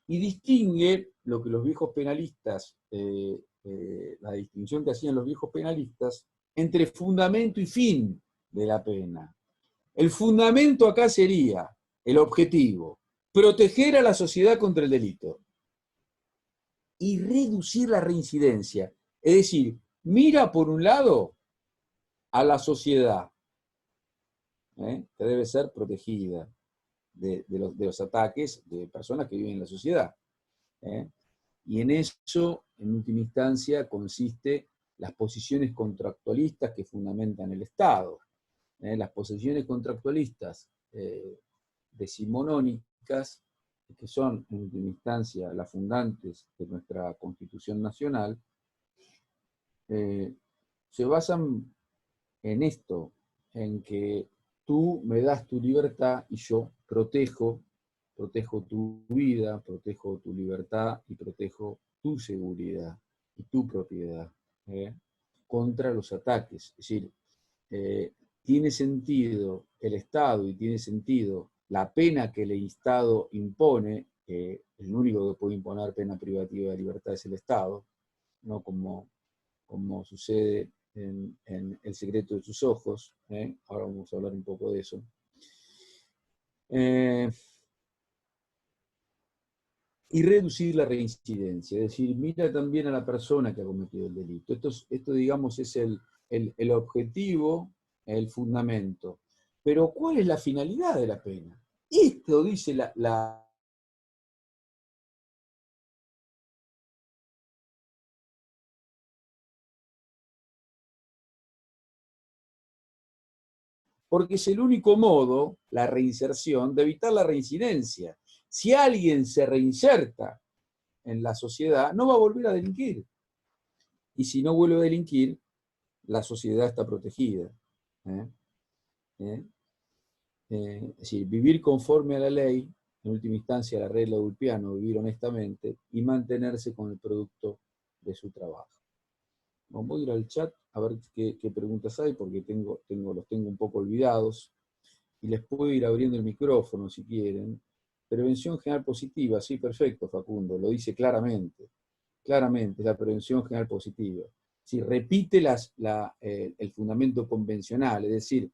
y distingue lo que los viejos penalistas, la distinción que hacían los viejos penalistas, entre fundamento y fin de la pena. El fundamento acá sería el objetivo, proteger a la sociedad contra el delito y reducir la reincidencia. Es decir, mira por un lado a la sociedad, que debe ser protegida de los ataques de personas que viven en la sociedad. Y en eso, en última instancia, consiste las posiciones contractualistas que fundamentan el Estado. Las posiciones contractualistas decimonónicas, que son, en última instancia, las fundantes de nuestra Constitución Nacional, se basan en esto, en que tú me das tu libertad y yo protejo tu vida, protejo tu libertad y protejo tu seguridad y tu propiedad contra los ataques. Es decir, tiene sentido el Estado y tiene sentido la pena que el Estado impone, el único que puede imponer pena privativa de libertad es el Estado, no como sucede en El secreto de sus ojos, ahora vamos a hablar un poco de eso. Y reducir la reincidencia, es decir, mira también a la persona que ha cometido el delito. Esto digamos, es el objetivo, el fundamento. Pero, ¿cuál es la finalidad de la pena? Esto dice porque es el único modo, la reinserción, de evitar la reincidencia. Si alguien se reinserta en la sociedad, no va a volver a delinquir. Y si no vuelve a delinquir, la sociedad está protegida. Es decir, vivir conforme a la ley, en última instancia la regla de Ulpiano, vivir honestamente y mantenerse con el producto de su trabajo. Vamos a ir al chat a ver qué preguntas hay, porque los tengo un poco olvidados, y les puedo ir abriendo el micrófono si quieren. Prevención general positiva, sí, perfecto, Facundo, lo dice claramente, es la prevención general positiva. Sí, repite el fundamento convencional, es decir,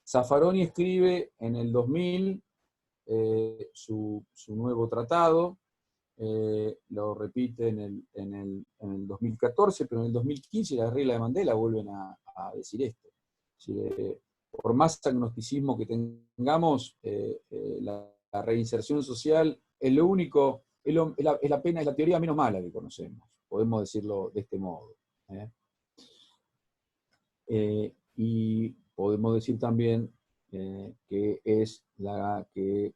Zaffaroni escribe en el 2000 su nuevo tratado, lo repite en el 2014, pero en el 2015 las reglas de Mandela vuelven a decir esto. Por más agnosticismo que tengamos, la reinserción social es lo único, es la pena, es la teoría menos mala que conocemos, podemos decirlo de este modo. Y podemos decir también que es la que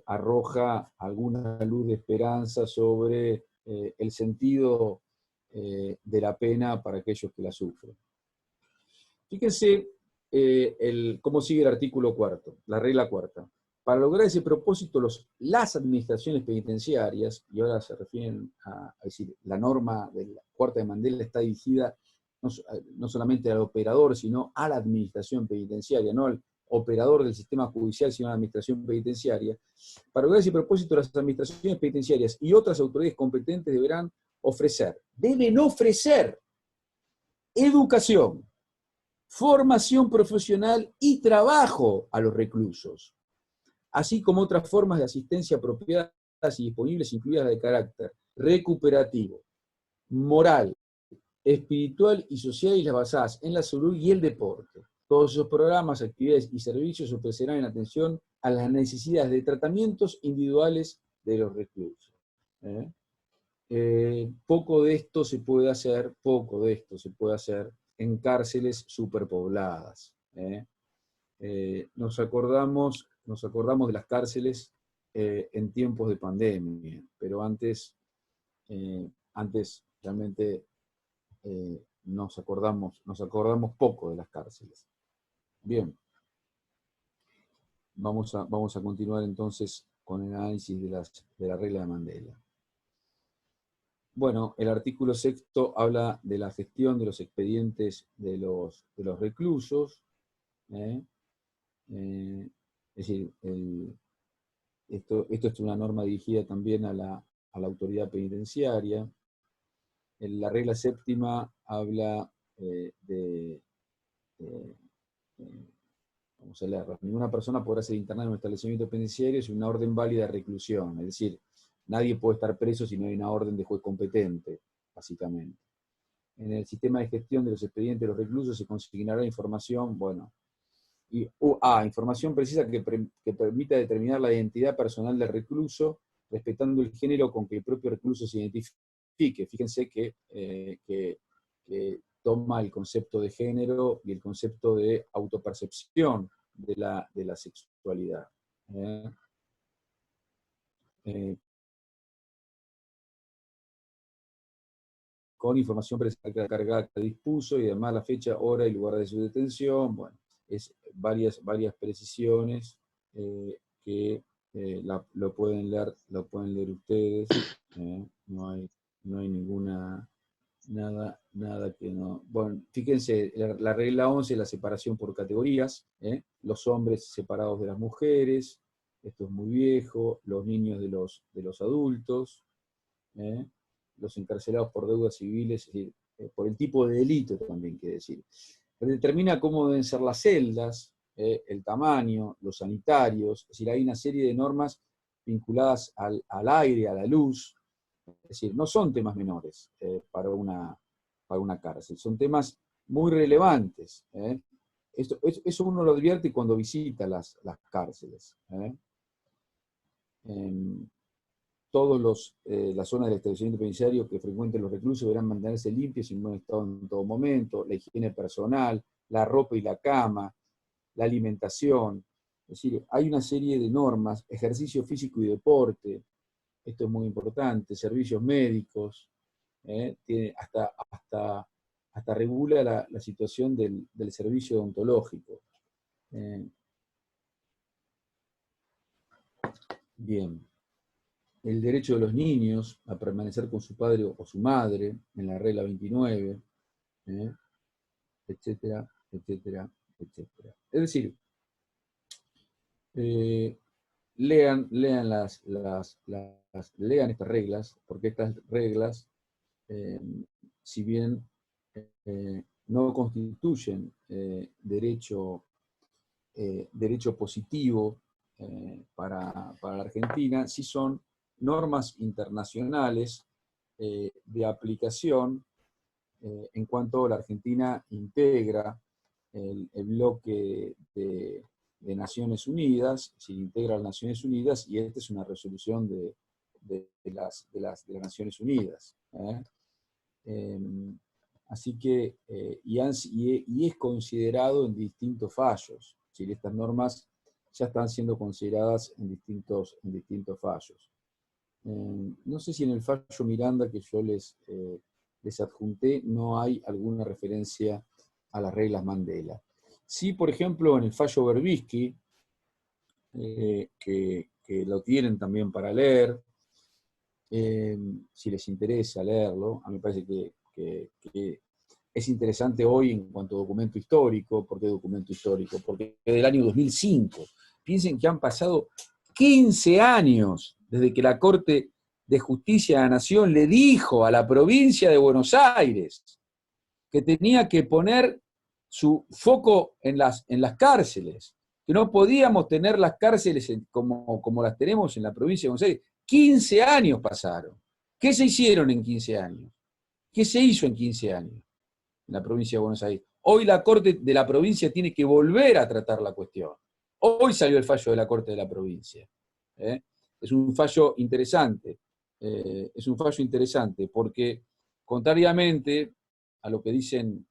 arroja alguna luz de esperanza sobre el sentido de la pena para aquellos que la sufren. Fíjense cómo sigue el artículo 4, la regla 4. Para lograr ese propósito, las administraciones penitenciarias, y ahora se refieren a decir, la norma de la cuarta de Mandela está dirigida no solamente al operador, sino a la administración penitenciaria, no al operador del sistema judicial, sino a la administración penitenciaria. Para lograr ese propósito, las administraciones penitenciarias y otras autoridades competentes deben ofrecer educación, formación profesional y trabajo a los reclusos, así como otras formas de asistencia apropiadas y disponibles, incluidas de carácter recuperativo, moral, espiritual y social, y las basadas en la salud y el deporte. Todos esos programas, actividades y servicios ofrecerán en atención a las necesidades de tratamientos individuales de los reclusos. Poco de esto se puede hacer en cárceles superpobladas. Nos acordamos de las cárceles en tiempos de pandemia, pero antes realmente nos acordamos poco de las cárceles. Bien, vamos a continuar entonces con el análisis de la regla de Mandela. Bueno, el artículo 6 habla de la gestión de los expedientes de los reclusos. Es decir, esto es una norma dirigida también a la autoridad penitenciaria. La regla 7 habla vamos a leerla. Ninguna persona podrá ser internada en un establecimiento penitenciario sin una orden válida de reclusión. Es decir, nadie puede estar preso si no hay una orden de juez competente, básicamente. En el sistema de gestión de los expedientes de los reclusos se consignará información, información precisa que permita determinar la identidad personal del recluso, respetando el género con que el propio recluso se identifique. Fíjense que toma el concepto de género y el concepto de autopercepción de la sexualidad. Con información cargada que dispuso y además la fecha, hora y lugar de su detención. Bueno, es varias precisiones que lo pueden leer ustedes. No hay ninguna Nada que no. Bueno, fíjense, la regla 11 es la separación por categorías, ¿eh? Los hombres separados de las mujeres, esto es muy viejo, los niños de los adultos, ¿eh? Los encarcelados por deudas civiles, es decir, por el tipo de delito también, quiere decir. Determina cómo deben ser las celdas, el tamaño, los sanitarios, es decir, hay una serie de normas vinculadas al aire, a la luz, es decir, no son temas menores para una cárcel, son temas muy relevantes. Eso uno lo advierte cuando visita las cárceles. Las zonas del establecimiento penitenciario que frecuenten los reclusos deberán mantenerse limpios y en buen estado en todo momento, la higiene personal, la ropa y la cama, la alimentación. Es decir, hay una serie de normas, ejercicio físico y deporte, esto es muy importante, servicios médicos, tiene hasta regula la situación del servicio odontológico. Bien. El derecho de los niños a permanecer con su padre o su madre, en la regla 29, etcétera, etcétera, etcétera. Es decir, lean estas reglas, porque estas reglas, si bien no constituyen derecho positivo para la Argentina, sí son normas internacionales de aplicación en cuanto la Argentina integra el bloque de Naciones Unidas, se integra a las Naciones Unidas, y esta es una resolución de las Naciones Unidas. Así que, y es considerado en distintos fallos. Es decir, estas normas ya están siendo consideradas en distintos fallos. No sé si en el fallo Miranda que yo les adjunté no hay alguna referencia a las reglas Mandela. Sí, por ejemplo, en el fallo Berbisky, que lo tienen también para leer, si les interesa leerlo, a mí me parece que es interesante hoy en cuanto a documento histórico. ¿Por qué documento histórico? Porque es del año 2005. Piensen que han pasado 15 años desde que la Corte de Justicia de la Nación le dijo a la provincia de Buenos Aires que tenía que poner su foco en las cárceles, que no podíamos tener las cárceles como las tenemos en la provincia de Buenos Aires. 15 años pasaron. ¿Qué se hicieron en 15 años? ¿Qué se hizo en 15 años en la provincia de Buenos Aires? Hoy la Corte de la provincia tiene que volver a tratar la cuestión. Hoy salió el fallo de la Corte de la provincia. Es un fallo interesante. Porque, contrariamente a lo que dicen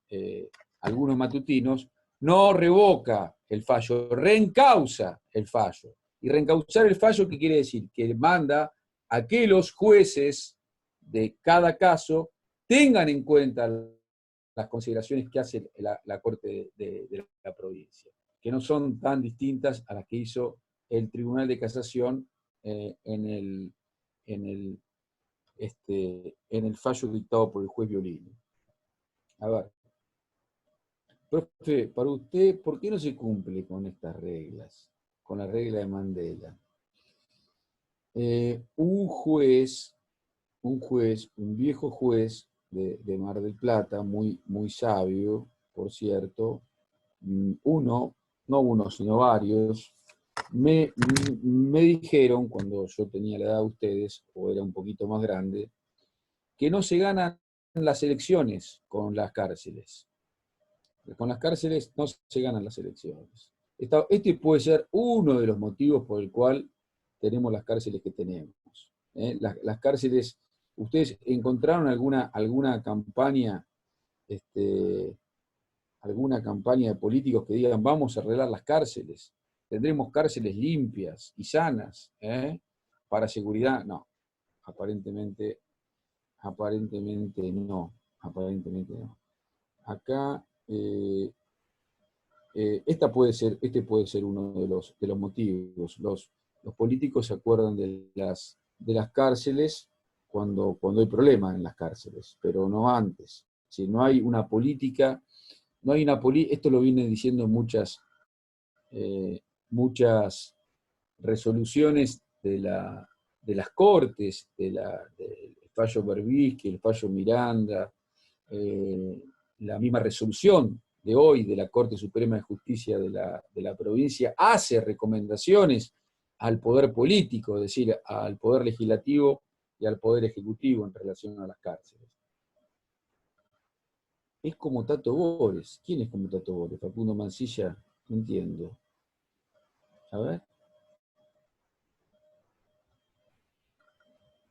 algunos matutinos, no revoca el fallo, reencausa el fallo. Y reencausar el fallo, ¿qué quiere decir? Que manda a que los jueces de cada caso tengan en cuenta las consideraciones que hace la Corte de la provincia, que no son tan distintas a las que hizo el Tribunal de Casación en el fallo dictado por el juez Violini. A ver, profe, para usted, ¿por qué no se cumple con estas reglas? Con la regla de Mandela. Un viejo juez de Mar del Plata, muy, muy sabio, por cierto, no uno, sino varios, me dijeron, cuando yo tenía la edad de ustedes, o era un poquito más grande, que no se ganan las elecciones con las cárceles. Con las cárceles no se ganan las elecciones. Este puede ser uno de los motivos por el cual tenemos las cárceles que tenemos. Las cárceles, ¿ustedes encontraron alguna campaña de políticos que digan vamos a arreglar las cárceles? ¿Tendremos cárceles limpias y sanas para seguridad? No, aparentemente no. Acá, este puede ser uno de los motivos. Los políticos se acuerdan de las cárceles cuando hay problemas en las cárceles, pero no antes. Si no hay una política, esto lo vienen diciendo muchas resoluciones de las Cortes, del fallo Berbisky, el fallo Miranda, la misma resolución de hoy de la Corte Suprema de Justicia de la provincia hace recomendaciones al poder político, es decir, al poder legislativo y al poder ejecutivo en relación a las cárceles. Es como Tato Bores. ¿Quién es como Tato Bores? Facundo Mansilla, no entiendo. A ver.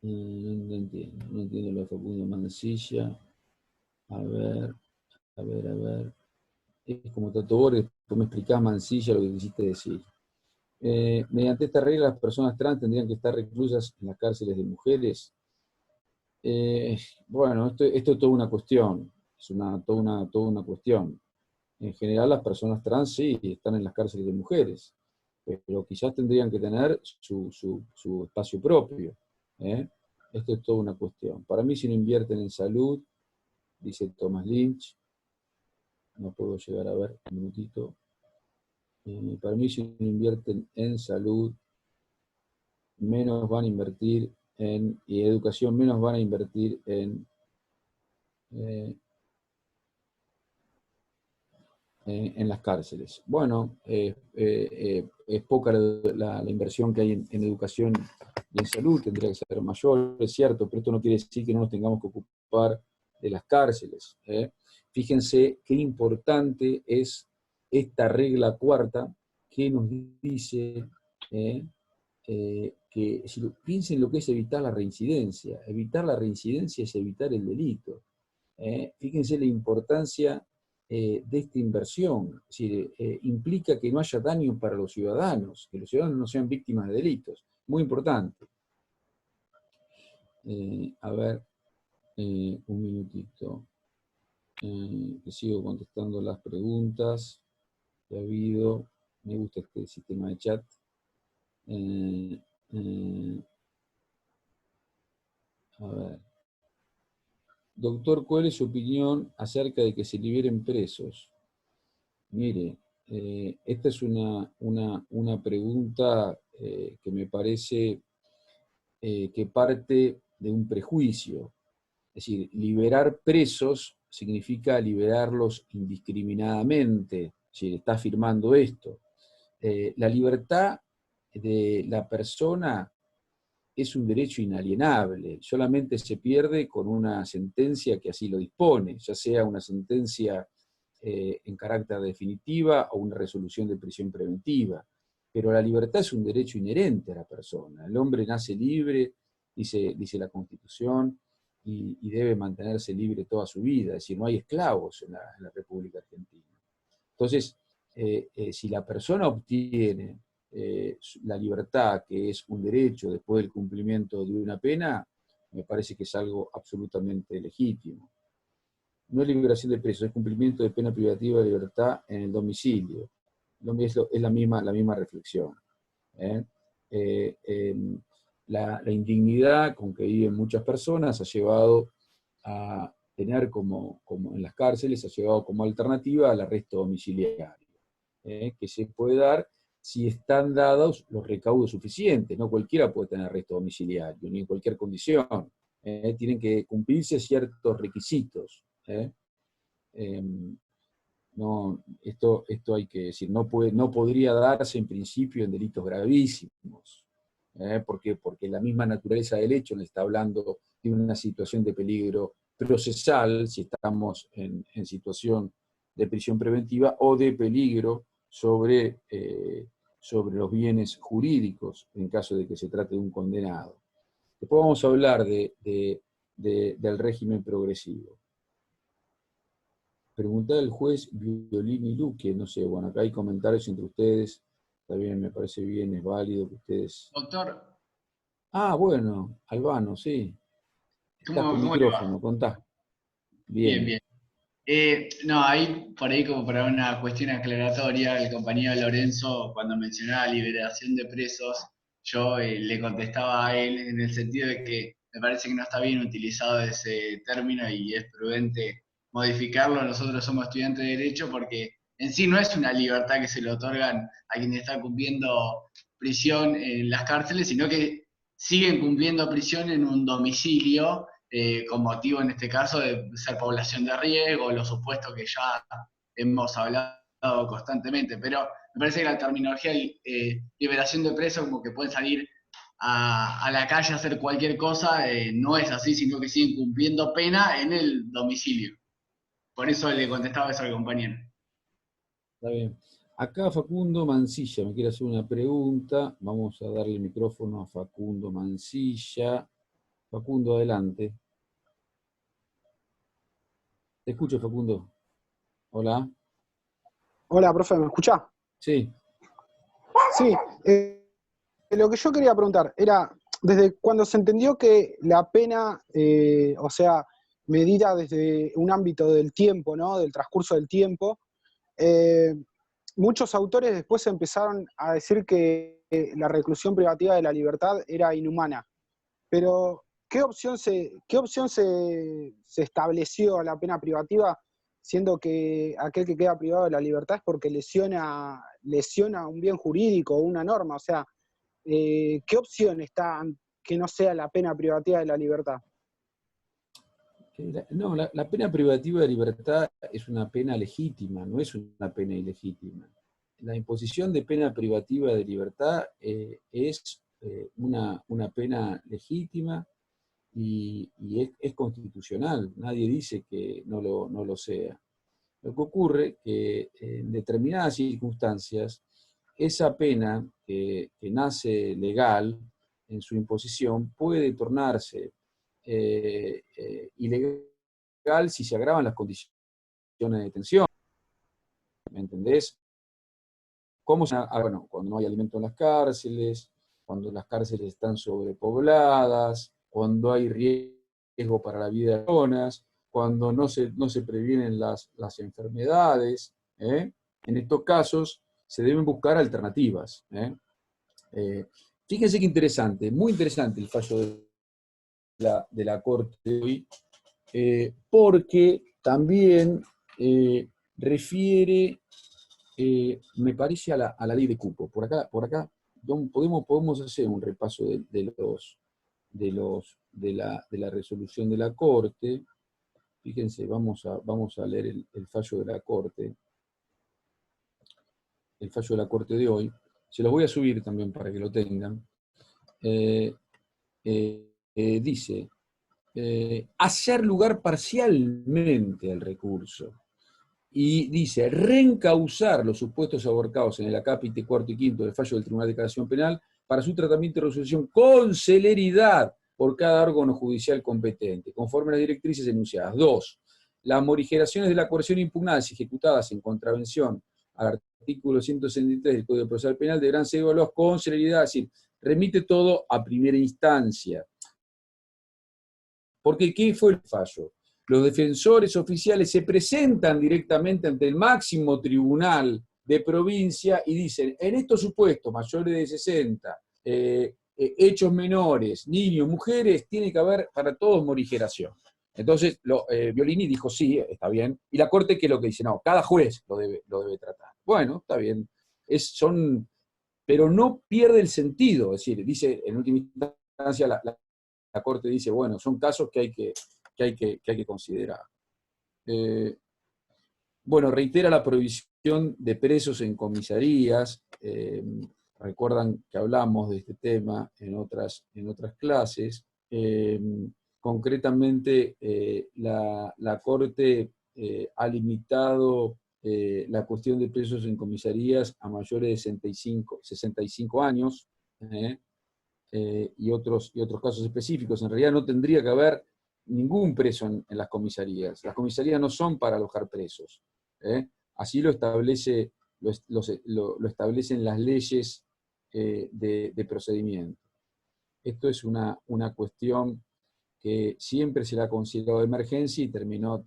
No entiendo lo de Facundo Mansilla. A ver. Es como Tato Bores, tú me explicás, Mansilla, lo que quisiste decir. Mediante esta regla, las personas trans tendrían que estar reclusas en las cárceles de mujeres. Bueno, esto es toda una cuestión. Es toda una cuestión. En general, las personas trans sí están en las cárceles de mujeres, pero quizás tendrían que tener su espacio propio. Esto es toda una cuestión. Para mí, si no invierten en salud, dice Thomas Lynch, no puedo llegar a ver un minutito. Para mí, si no invierten en salud, menos van a invertir y educación, menos van a invertir en las cárceles. Bueno, es poca la inversión que hay en educación y en salud, tendría que ser mayor, es cierto, pero esto no quiere decir que no nos tengamos que ocupar de las cárceles. Fíjense qué importante es esta regla cuarta que nos dice que piensen lo que es evitar la reincidencia. Evitar la reincidencia es evitar el delito. Fíjense la importancia de esta inversión. Es decir, implica que no haya daño para los ciudadanos, que los ciudadanos no sean víctimas de delitos. Muy importante. A ver, un minutito. Que sigo contestando las preguntas que ha habido. Me gusta este sistema de chat. A ver. Doctor, ¿cuál es su opinión acerca de que se liberen presos? Mire, esta es una pregunta que me parece que parte de un prejuicio. Es decir, liberar presos significa liberarlos indiscriminadamente. Es decir, está afirmando esto. La libertad de la persona es un derecho inalienable, solamente se pierde con una sentencia que así lo dispone, ya sea una sentencia en carácter definitiva o una resolución de prisión preventiva. Pero la libertad es un derecho inherente a la persona. El hombre nace libre, dice la Constitución, y debe mantenerse libre toda su vida. Es decir, no hay esclavos en la República Argentina. Entonces, si la persona obtiene la libertad, que es un derecho después del cumplimiento de una pena, me parece que es algo absolutamente legítimo. No es liberación de presos, es cumplimiento de pena privativa de libertad en el domicilio. Es la misma reflexión. La indignidad con que viven muchas personas ha llevado a tener como en las cárceles, ha llevado como alternativa al arresto domiciliario, que se puede dar si están dados los recaudos suficientes. No cualquiera puede tener arresto domiciliario, ni en cualquier condición. Tienen que cumplirse ciertos requisitos. No, esto hay que decir, no podría darse en principio en delitos gravísimos. ¿Por qué? Porque la misma naturaleza del hecho nos está hablando de una situación de peligro procesal, si estamos en situación de prisión preventiva, o de peligro sobre los bienes jurídicos, en caso de que se trate de un condenado. Después vamos a hablar del régimen progresivo. Preguntar al juez Violini Luque, no sé, bueno, acá hay comentarios entre ustedes, está bien, me parece bien, es válido que ustedes... Doctor. Ah, bueno, Albano, sí. Estás con micrófono, contá. Bien. No, ahí, por ahí como para una cuestión aclaratoria, el compañero Lorenzo, cuando mencionaba liberación de presos, yo le contestaba a él en el sentido de que me parece que no está bien utilizado ese término y es prudente modificarlo. Nosotros somos estudiantes de Derecho porque en sí no es una libertad que se le otorgan a quien está cumpliendo prisión en las cárceles, sino que siguen cumpliendo prisión en un domicilio, con motivo en este caso de ser población de riesgo, los supuestos que ya hemos hablado constantemente, pero me parece que la terminología liberación de presos, como que pueden salir a la calle a hacer cualquier cosa, no es así, sino que siguen cumpliendo pena en el domicilio. Por eso le contestaba eso al compañero. Está bien. Acá Facundo Mancilla me quiere hacer una pregunta. Vamos a darle el micrófono a Facundo Mancilla. Facundo, adelante. Te escucho, Facundo. Hola. Hola, profe, ¿me escuchá? Sí. Sí, lo que yo quería preguntar era, desde cuando se entendió que la pena, o sea, medida desde un ámbito del tiempo, ¿no? Del transcurso del tiempo, muchos autores después empezaron a decir que la reclusión privativa de la libertad era inhumana. Pero, ¿qué opción se estableció a la pena privativa, siendo que aquel que queda privado de la libertad es porque lesiona un bien jurídico o una norma? O sea, ¿qué opción está que no sea la pena privativa de la libertad? No, la pena privativa de libertad es una pena legítima, no es una pena ilegítima. La imposición de pena privativa de libertad es una pena legítima y es constitucional. Nadie dice que no lo sea. Lo que ocurre es que en determinadas circunstancias, esa pena que nace legal en su imposición puede tornarse ilegal si se agravan las condiciones de detención. ¿Me entendés? Bueno, cuando no hay alimento en las cárceles, cuando las cárceles están sobrepobladas, cuando hay riesgo para la vida de las personas, cuando no se previenen las enfermedades. En estos casos se deben buscar alternativas. Fíjense qué interesante, muy interesante el fallo de la Corte de hoy, porque también refiere, me parece, a la ley de cupo. Por acá podemos hacer un repaso de la resolución de la Corte. Fíjense, vamos a leer el fallo de la Corte. El fallo de la Corte de hoy. Se los voy a subir también para que lo tengan. Dice, hacer lugar parcialmente al recurso. Y dice, reencauzar los supuestos aborcados en el acápite cuarto y quinto del fallo del Tribunal de Casación Penal para su tratamiento y resolución con celeridad por cada órgano judicial competente, conforme a las directrices enunciadas. 2. Las morigeraciones de la coerción impugnadas y ejecutadas en contravención al artículo 163 del Código Procesal Penal deberán ser evaluados con celeridad, es decir, remite todo a primera instancia. Porque ¿qué fue el fallo? Los defensores oficiales se presentan directamente ante el máximo tribunal de provincia y dicen, en estos supuestos mayores de 60, hechos menores, niños, mujeres, tiene que haber para todos morigeración. Entonces, Violini dijo, sí, está bien. Y la Corte, ¿qué es lo que dice? No, cada juez lo debe tratar. Bueno, está bien. Pero no pierde el sentido. Es decir, dice, en última instancia, la Corte dice, bueno, son casos que hay que considerar. Bueno, reitera la prohibición de presos en comisarías. Recuerdan que hablamos de este tema en otras clases. Concretamente, la Corte ha limitado la cuestión de presos en comisarías a mayores de 65 años, y otros casos específicos. En realidad no tendría que haber ningún preso en las comisarías. Las comisarías no son para alojar presos. Así lo establecen las leyes de procedimiento. Esto es una cuestión que siempre se la ha considerado de emergencia y terminó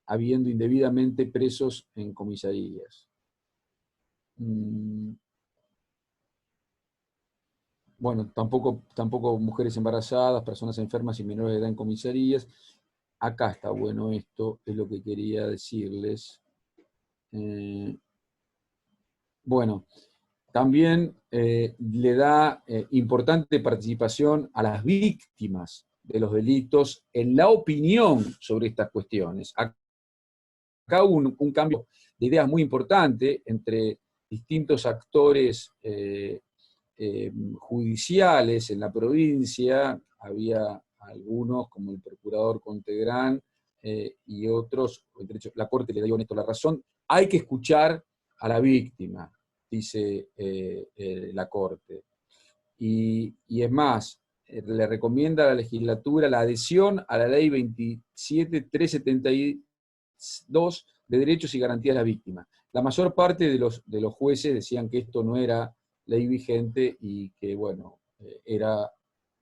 habiendo indebidamente presos en comisarías. bueno, tampoco mujeres embarazadas, personas enfermas y menores de edad en comisarías. Acá está bueno esto, es lo que quería decirles. Bueno, también le da importante participación a las víctimas de los delitos en la opinión sobre estas cuestiones. Acá hubo un cambio de ideas muy importante entre distintos actores judiciales en la provincia. Había algunos, como el procurador Contegrán, y otros, la Corte le dio en esto la razón, hay que escuchar a la víctima, dice la Corte. Y es más, le recomienda a la legislatura la adhesión a la ley 27.372 de derechos y garantías de la víctima. La mayor parte de los jueces decían que esto no era ley vigente y que, bueno, era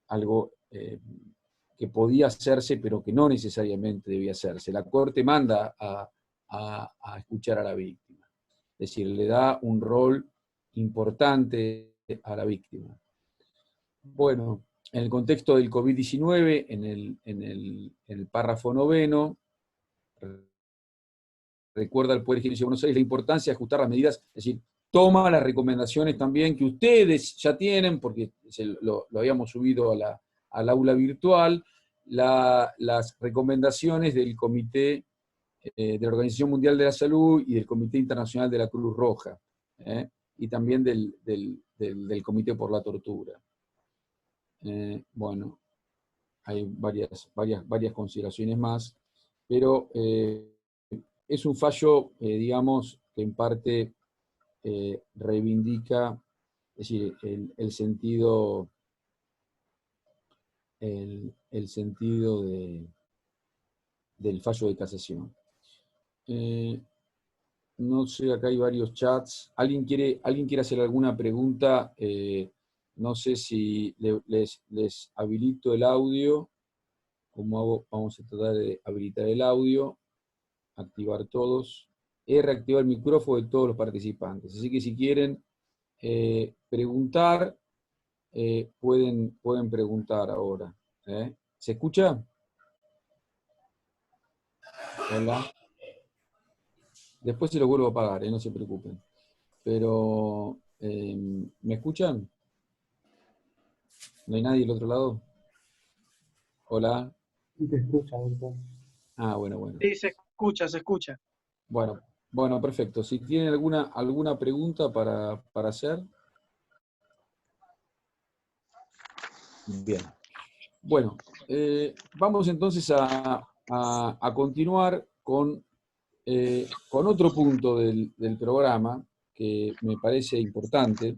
algo que podía hacerse, pero que no necesariamente debía hacerse. La Corte manda a escuchar a la víctima. Es decir, le da un rol importante a la víctima. Bueno, en el contexto del COVID-19, en el párrafo 9, recuerda al Poder Ejecutivo de Buenos Aires la importancia de ajustar las medidas, es decir, toma las recomendaciones también que ustedes ya tienen, porque lo habíamos subido al aula virtual, las recomendaciones del Comité de la Organización Mundial de la Salud y del Comité Internacional de la Cruz Roja, y también del Comité por la Tortura. Bueno, hay varias consideraciones más, pero es un fallo, digamos, que en parte reivindica, es decir, el sentido del fallo de casación. No sé, acá hay varios chats. ¿Alguien quiere hacer alguna pregunta? No sé si les habilito el audio. ¿Cómo hago? Vamos a tratar de habilitar el audio, activar todos. Reactivar el micrófono de todos los participantes. Así que si quieren preguntar, pueden preguntar ahora. ¿Se escucha? Hola. Después se los vuelvo a apagar, no se preocupen. Pero, ¿me escuchan? ¿No hay nadie del otro lado? Hola. Sí, se escucha, doctor. Ah, bueno. Sí, se escucha. Bueno, perfecto. Si tienen alguna pregunta para hacer. Bien. Bueno, vamos entonces a continuar con otro punto del programa que me parece importante,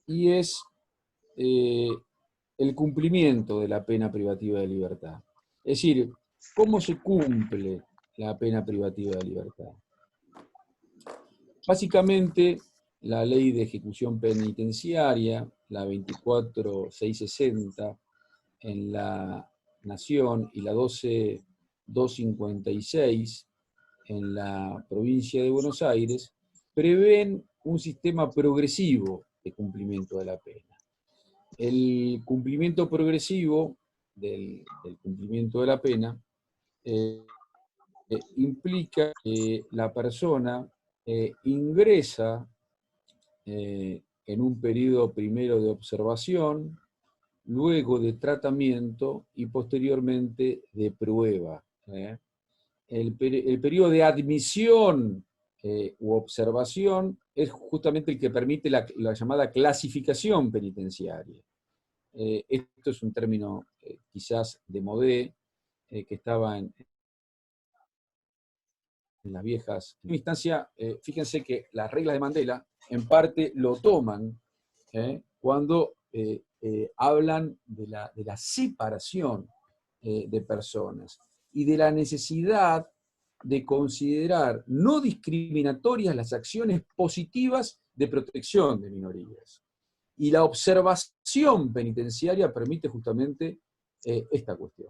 y es el cumplimiento de la pena privativa de libertad. Es decir, ¿cómo se cumple la pena privativa de libertad? Básicamente, la ley de ejecución penitenciaria, la 24660 en la Nación y la 12256 en la provincia de Buenos Aires, prevén un sistema progresivo de cumplimiento de la pena. El cumplimiento progresivo del cumplimiento de la pena implica que la persona ingresa en un periodo primero de observación, luego de tratamiento y posteriormente de prueba. El periodo de admisión u observación es justamente el que permite la llamada clasificación penitenciaria. Esto es un término quizás de modé, que estaba en las viejas. En instancia, fíjense que las reglas de Mandela en parte lo toman cuando hablan de la separación de personas y de la necesidad de considerar no discriminatorias las acciones positivas de protección de minorías. Y la observación penitenciaria permite justamente esta cuestión.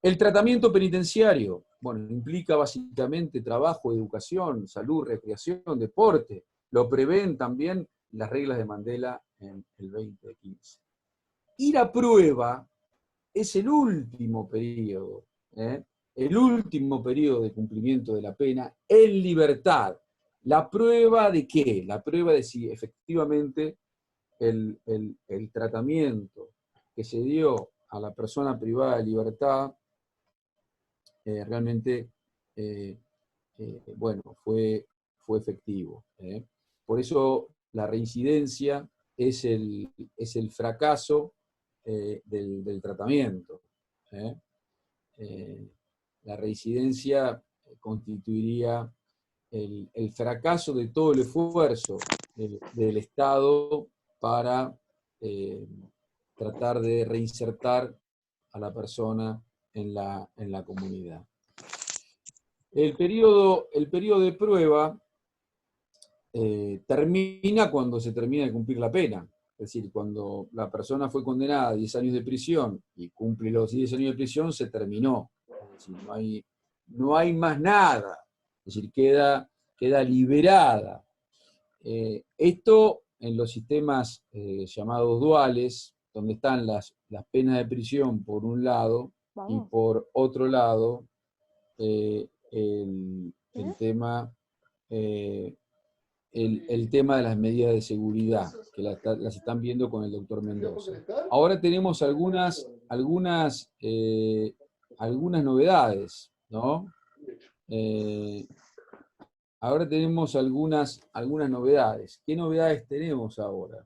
El tratamiento penitenciario, bueno, implica básicamente trabajo, educación, salud, recreación, deporte. Lo prevén también las reglas de Mandela en el 2015. Ir a prueba es el último periodo, el último periodo de cumplimiento de la pena en libertad. ¿La prueba de qué? La prueba de si efectivamente el tratamiento que se dio a la persona privada de libertad realmente bueno, fue efectivo. Por eso la reincidencia es el fracaso del tratamiento. La reincidencia constituiría el fracaso de todo el esfuerzo del Estado para tratar de reinsertar a la persona en la comunidad. El periodo de prueba termina cuando se termina de cumplir la pena. Es decir, cuando la persona fue condenada a 10 años de prisión y cumple los 10 años de prisión, se terminó. Es decir, no hay más nada. Es decir, queda liberada. Esto en los sistemas llamados duales, donde están las penas de prisión por un lado y por otro lado el tema de las medidas de seguridad, que las están viendo con el doctor Mendoza. Ahora tenemos algunas novedades, ¿no? Ahora tenemos algunas novedades. ¿Qué novedades tenemos ahora?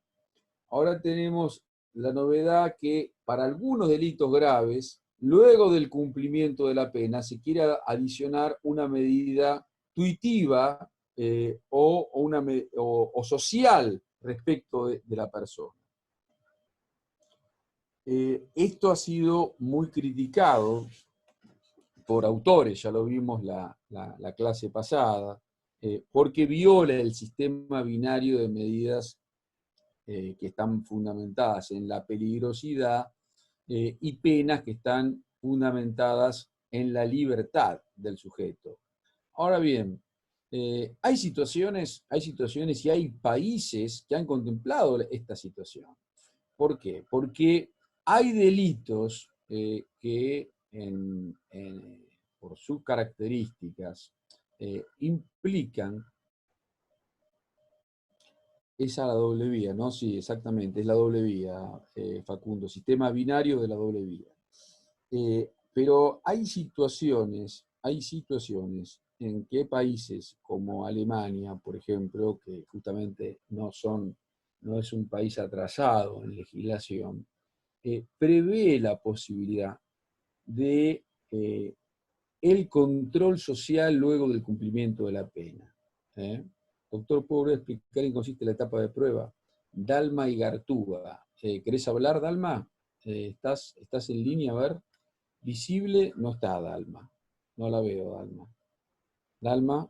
Ahora tenemos la novedad que para algunos delitos graves, luego del cumplimiento de la pena, se quiere adicionar una medida tuitiva o social respecto de la persona. Esto ha sido muy criticado por autores, ya lo vimos la clase pasada, porque viola el sistema binario de medidas que están fundamentadas en la peligrosidad y penas que están fundamentadas en la libertad del sujeto. Ahora bien, hay situaciones y hay países que han contemplado esta situación. ¿Por qué? Porque hay delitos que por sus características implican. Esa la doble vía, ¿no? Sí, exactamente, es la doble vía, Facundo, sistema binario de la doble vía. Pero hay situaciones en que países como Alemania, por ejemplo, que justamente no es un país atrasado en legislación, prevé la posibilidad de el control social luego del cumplimiento de la pena. Doctor, ¿puedo explicar en qué consiste la etapa de prueba? Dalma y Gartúa. ¿Querés hablar, Dalma? ¿Estás en línea? A ver. Visible no está Dalma. No la veo, Dalma. Dalma.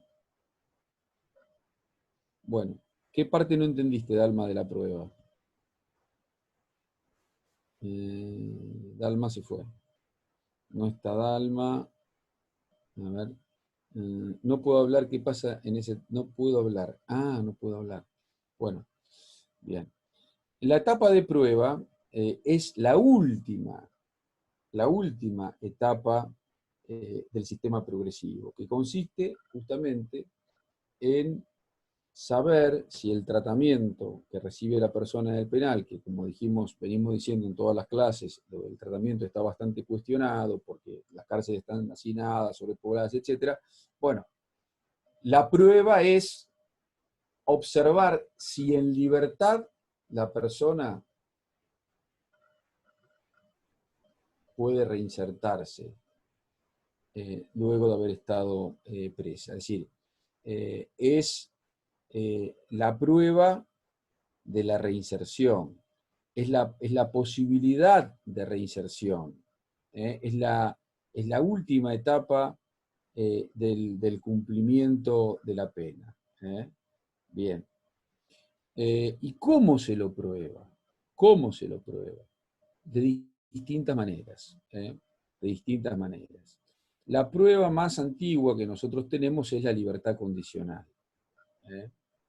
Bueno, ¿qué parte no entendiste, Dalma, de la prueba? Dalma se fue. No está Dalma. A ver. No puedo hablar, ¿qué pasa en ese? No puedo hablar. No puedo hablar. Bueno, bien. La etapa de prueba es la última etapa del sistema progresivo, que consiste justamente en saber si el tratamiento que recibe la persona en el penal, que como venimos diciendo en todas las clases, el tratamiento está bastante cuestionado porque las cárceles están hacinadas, sobrepobladas, etc. Bueno, la prueba es observar si en libertad la persona puede reinsertarse luego de haber estado presa. Es decir, es la prueba de la reinserción, es la posibilidad de reinserción, es la última etapa del cumplimiento de la pena. Bien. ¿Y cómo se lo prueba? ¿Cómo se lo prueba? De distintas maneras. De distintas maneras. La prueba más antigua que nosotros tenemos es la libertad condicional.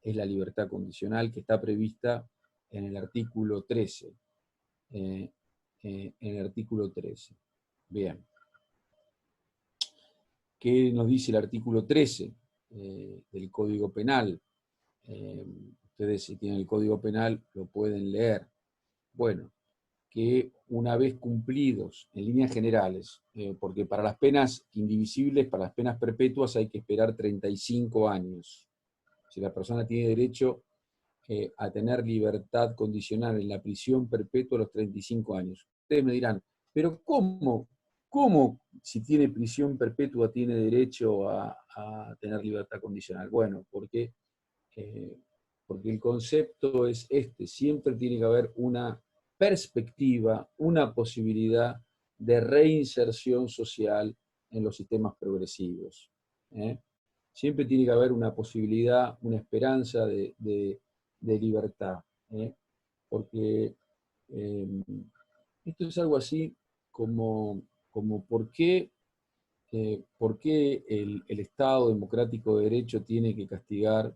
es la libertad condicional que está prevista en el artículo 13. En el artículo 13. Bien. ¿Qué nos dice el artículo 13 del Código Penal? Ustedes, si tienen el Código Penal, lo pueden leer. Bueno, que una vez cumplidos, en líneas generales, porque para las penas indivisibles, para las penas perpetuas, hay que esperar 35 años. Si la persona tiene derecho a tener libertad condicional en la prisión perpetua a los 35 años. Ustedes me dirán, pero ¿cómo si tiene prisión perpetua tiene derecho a tener libertad condicional? Bueno, porque el concepto es este, siempre tiene que haber una perspectiva, una posibilidad de reinserción social en los sistemas progresivos. Siempre tiene que haber una posibilidad, una esperanza de libertad. Porque esto es algo así como por qué el Estado democrático de derecho tiene que castigar,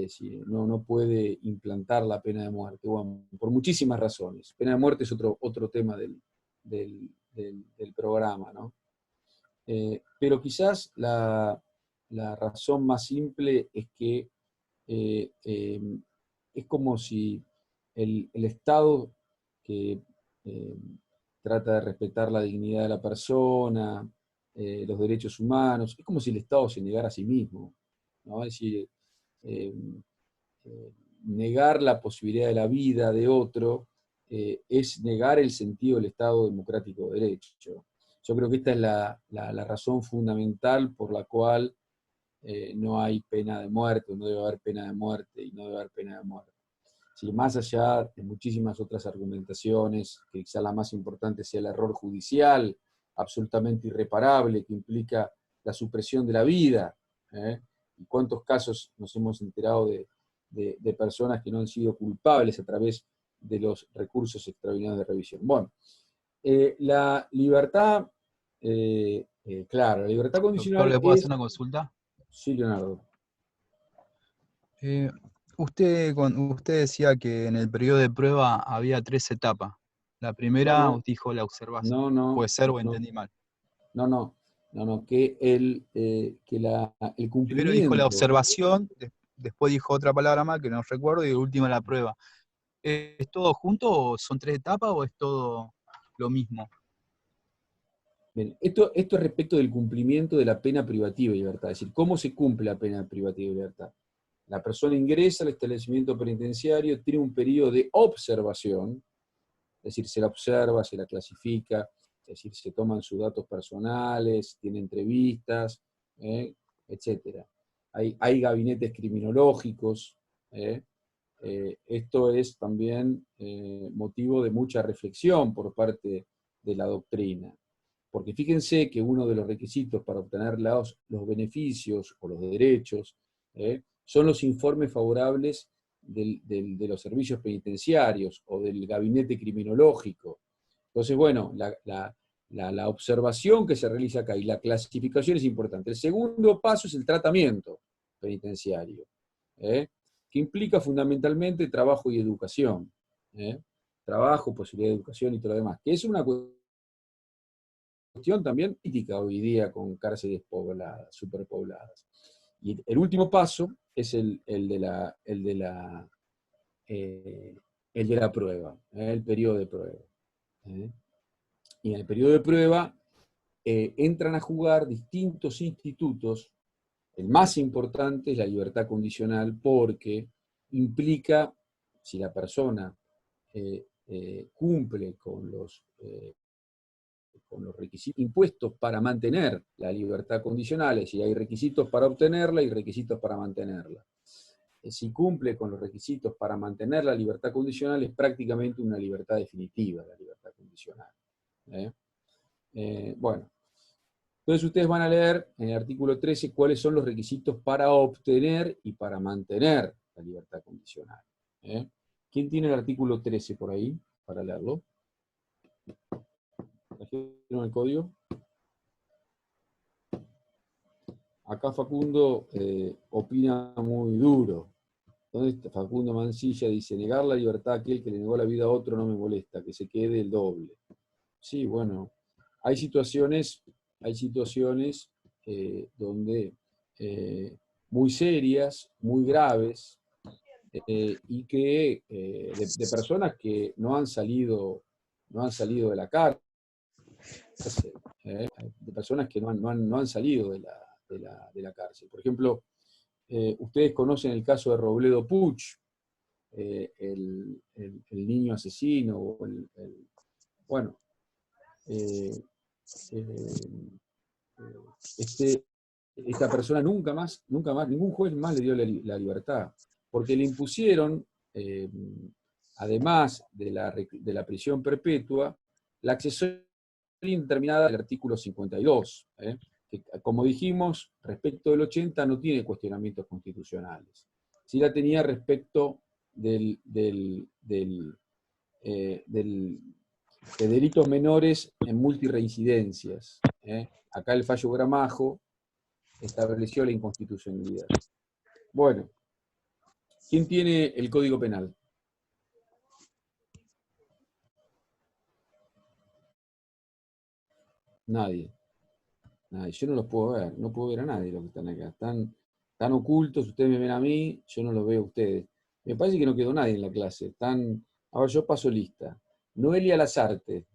si no puede implantar la pena de muerte. Bueno, por muchísimas razones. Pena de muerte es otro tema del programa, ¿no? Pero quizás la razón más simple es que es como si el Estado que trata de respetar la dignidad de la persona, los derechos humanos, es como si el Estado se negara a sí mismo, ¿no? Es decir, negar la posibilidad de la vida de otro es negar el sentido del Estado democrático de derecho. Yo creo que esta es la razón fundamental por la cual no hay pena de muerte, o no debe haber pena de muerte, y no debe haber pena de muerte. Sí, más allá de muchísimas otras argumentaciones, que quizá la más importante sea el error judicial, absolutamente irreparable, que implica la supresión de la vida. ¿Y cuántos casos nos hemos enterado de personas que no han sido culpables a través de los recursos extraordinarios de revisión? Bueno, la libertad, claro, la libertad Doctor, condicional ¿le puedo es... hacer una consulta? Sí, Leonardo. Usted decía que en el periodo de prueba había 3 etapas. La primera, No, usted dijo la observación. no, Puede ser o no, entendí mal. no, que el Primero dijo la cumplimiento, observación, después dijo otra palabra más que no recuerdo, y de última la prueba. ¿Es todo junto o son 3 etapas o es todo lo mismo? bien, esto es respecto del cumplimiento de la pena privativa de libertad, es decir, cómo se cumple la pena privativa de libertad. La persona ingresa al establecimiento penitenciario, tiene un periodo de observación, es decir, se la observa, se la clasifica, es decir, se toman sus datos personales, tiene entrevistas, etc. Hay gabinetes criminológicos. Esto es también motivo de mucha reflexión por parte de la doctrina. Porque fíjense que uno de los requisitos para obtener los beneficios o los derechos son los informes favorables de los servicios penitenciarios o del gabinete criminológico. Entonces, bueno, la observación que se realiza acá y la clasificación es importante. El segundo paso es el tratamiento penitenciario, que implica fundamentalmente trabajo y educación. Trabajo, posibilidad de educación y todo lo demás, que es una cuestión también crítica hoy día con cárceles pobladas, superpobladas. Y el último paso es el de la prueba, el periodo de prueba. Y en el periodo de prueba entran a jugar distintos institutos. El más importante es la libertad condicional porque implica, si la persona cumple con los requisitos impuestos para mantener la libertad condicional, es decir, hay requisitos para obtenerla y requisitos para mantenerla. Si cumple con los requisitos para mantener la libertad condicional, es prácticamente una libertad definitiva, la libertad condicional. Bueno, entonces ustedes van a leer en el artículo 13 cuáles son los requisitos para obtener y para mantener la libertad condicional. ¿Quién tiene el artículo 13 por ahí para leerlo? ¿Trajeron el código? Acá Facundo opina muy duro. ¿Dónde está? Facundo Mancilla dice, negar la libertad a aquel que le negó la vida a otro no me molesta, que se quede el doble. Sí, bueno, hay situaciones donde muy serias, muy graves, y que de personas que no han salido de la cárcel, de personas que no han salido de la cárcel. Por ejemplo, ustedes conocen el caso de Robledo Puch, el niño asesino, o bueno, esta persona nunca más, ningún juez más le dio la libertad, porque le impusieron, además de la prisión perpetua, la accesoria indeterminada del artículo 52, que, como dijimos, respecto del 80 no tiene cuestionamientos constitucionales. Sí la tenía respecto de delitos menores en multirreincidencias. Acá el fallo Gramajo estableció la inconstitucionalidad. Bueno, ¿quién tiene el Código Penal? Nadie. Yo no los puedo ver, no puedo ver a nadie los que están acá. Están ocultos, ustedes me ven a mí, yo no los veo a ustedes. Me parece que no quedó nadie en la clase. A ver, yo paso lista. Noelia Lazarte.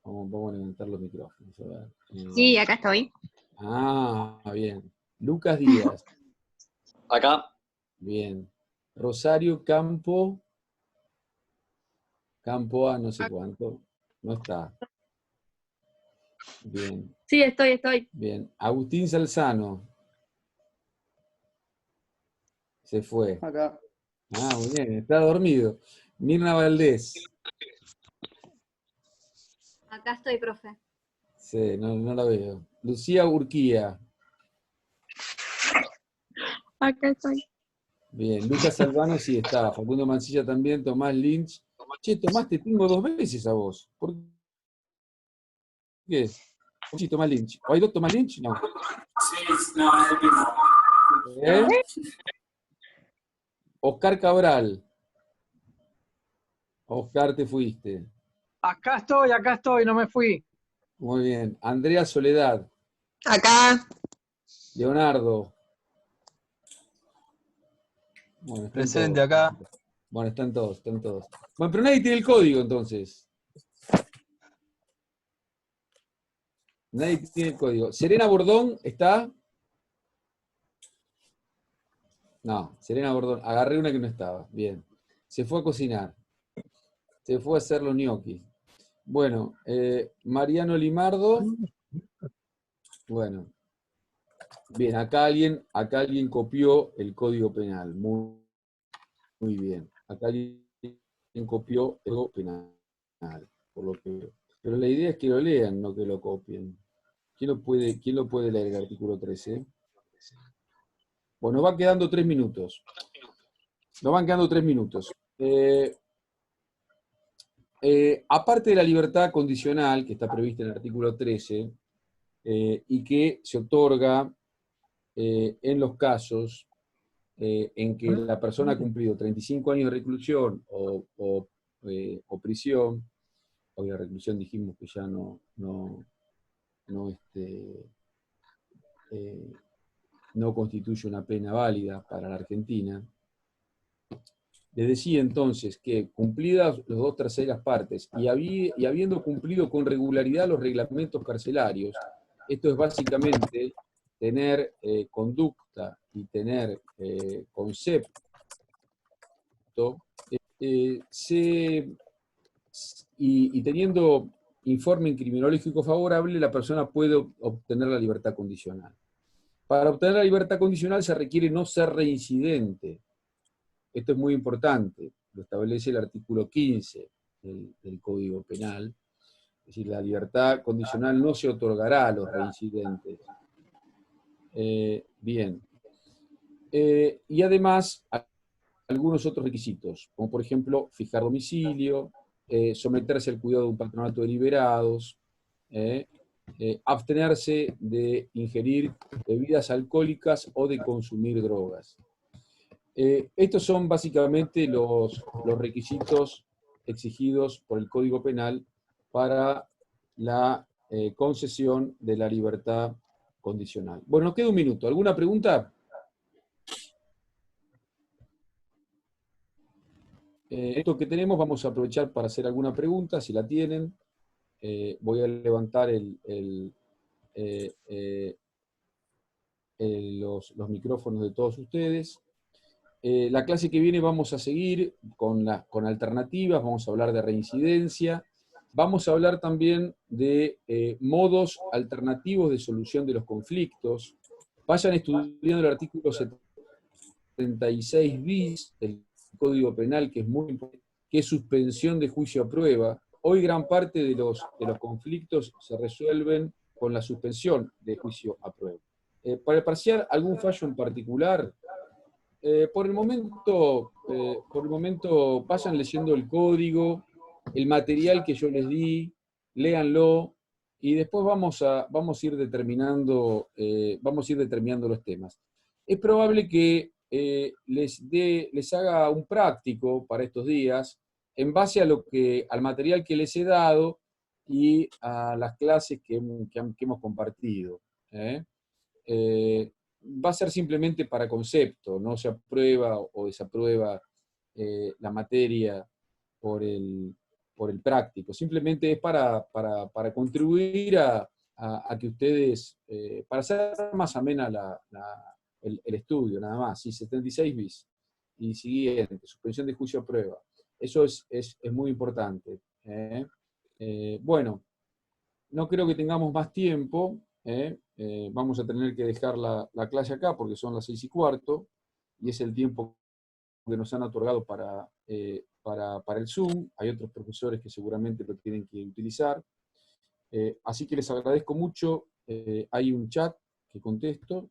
Vamos a levantar los micrófonos. A ver. Sí, acá estoy. Bien. Lucas Díaz. Acá. Bien. Rosario Campo A, no sé cuánto. No está. Bien. Sí, estoy. Bien. Agustín Salzano. Se fue. Acá. Muy bien, está dormido. Mirna Valdés. Acá estoy, profe. Sí, no la veo. Lucía Urquía. Acá estoy. Bien. Lucas Albano sí está. Facundo Mancilla también. Tomás Lynch. Che, Tomás, te tengo 2 veces a vos. ¿Por qué? Sí, Tomás Lynch. ¿O hay 2 Tomás Lynch? No. Sí, no, es el mismo. Oscar Cabral. Oscar, te fuiste. Acá estoy, no me fui. Muy bien. Andrea Soledad. Acá. Leonardo. Bueno, Presente todos. acá. Bueno, están todos. Bueno, pero nadie tiene el código, entonces. Nadie tiene el código. ¿Serena Bordón está? No, Serena Bordón. Agarré una que no estaba. Bien. Se fue a cocinar. Se fue a hacer los gnocchi. Bueno, Mariano Limardo. Bueno. Bien, acá alguien copió el Código Penal. Muy bien. Acá alguien copió el Código Penal, por lo que veo. Pero la idea es que lo lean, no que lo copien. ¿Quién lo puede leer el artículo 13? Bueno, nos van quedando 3 minutos. Aparte de la libertad condicional, que está prevista en el artículo 13, y que se otorga en los casos en que la persona ha cumplido 35 años de reclusión o prisión, hoy la reclusión dijimos que ya no constituye una pena válida para la Argentina. Les decía entonces que cumplidas las 2 terceras partes y habiendo cumplido con regularidad los reglamentos carcelarios, esto es básicamente tener conducta y tener concepto, y teniendo informe criminológico favorable, la persona puede obtener la libertad condicional. Para obtener la libertad condicional se requiere no ser reincidente. Esto es muy importante, lo establece el artículo 15 del Código Penal. Es decir, la libertad condicional no se otorgará a los reincidentes. Bien. Y además, algunos otros requisitos, como por ejemplo, fijar domicilio, someterse al cuidado de un patronato de liberados, abstenerse de ingerir bebidas alcohólicas o de consumir drogas. Estos son básicamente los requisitos exigidos por el Código Penal para la concesión de la libertad condicional. Bueno, nos queda un minuto. ¿Alguna pregunta? Esto que tenemos vamos a aprovechar para hacer alguna pregunta, si la tienen. Voy a levantar los micrófonos de todos ustedes. La clase que viene vamos a seguir con alternativas, vamos a hablar de reincidencia, vamos a hablar también de modos alternativos de solución de los conflictos. Vayan estudiando el artículo 76 bis del Código Penal, que es muy importante, que es suspensión de juicio a prueba. Hoy gran parte de los conflictos se resuelven con la suspensión de juicio a prueba. Para apreciar algún fallo en particular, por el momento vayan leyendo el código, el material que yo les di, léanlo, y después vamos a ir determinando los temas. Es probable que les haga un práctico para estos días, en base al material que les he dado y a las clases que hemos compartido. Va a ser simplemente para concepto, no se aprueba o desaprueba la materia por el práctico, simplemente es para contribuir a que ustedes, para hacer más amena el estudio, nada más. Sí, 76 bis y siguiente, suspensión de juicio a prueba. Eso es muy importante. Bueno, no creo que tengamos más tiempo. Vamos a tener que dejar la clase acá porque son las 6:15 y es el tiempo que nos han otorgado para el Zoom. Hay otros profesores que seguramente lo tienen que utilizar. Así que les agradezco mucho. Hay un chat que contesto.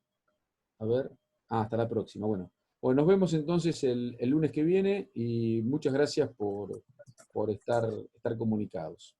A ver. Hasta la próxima. Bueno, nos vemos entonces el lunes que viene y muchas gracias por estar comunicados.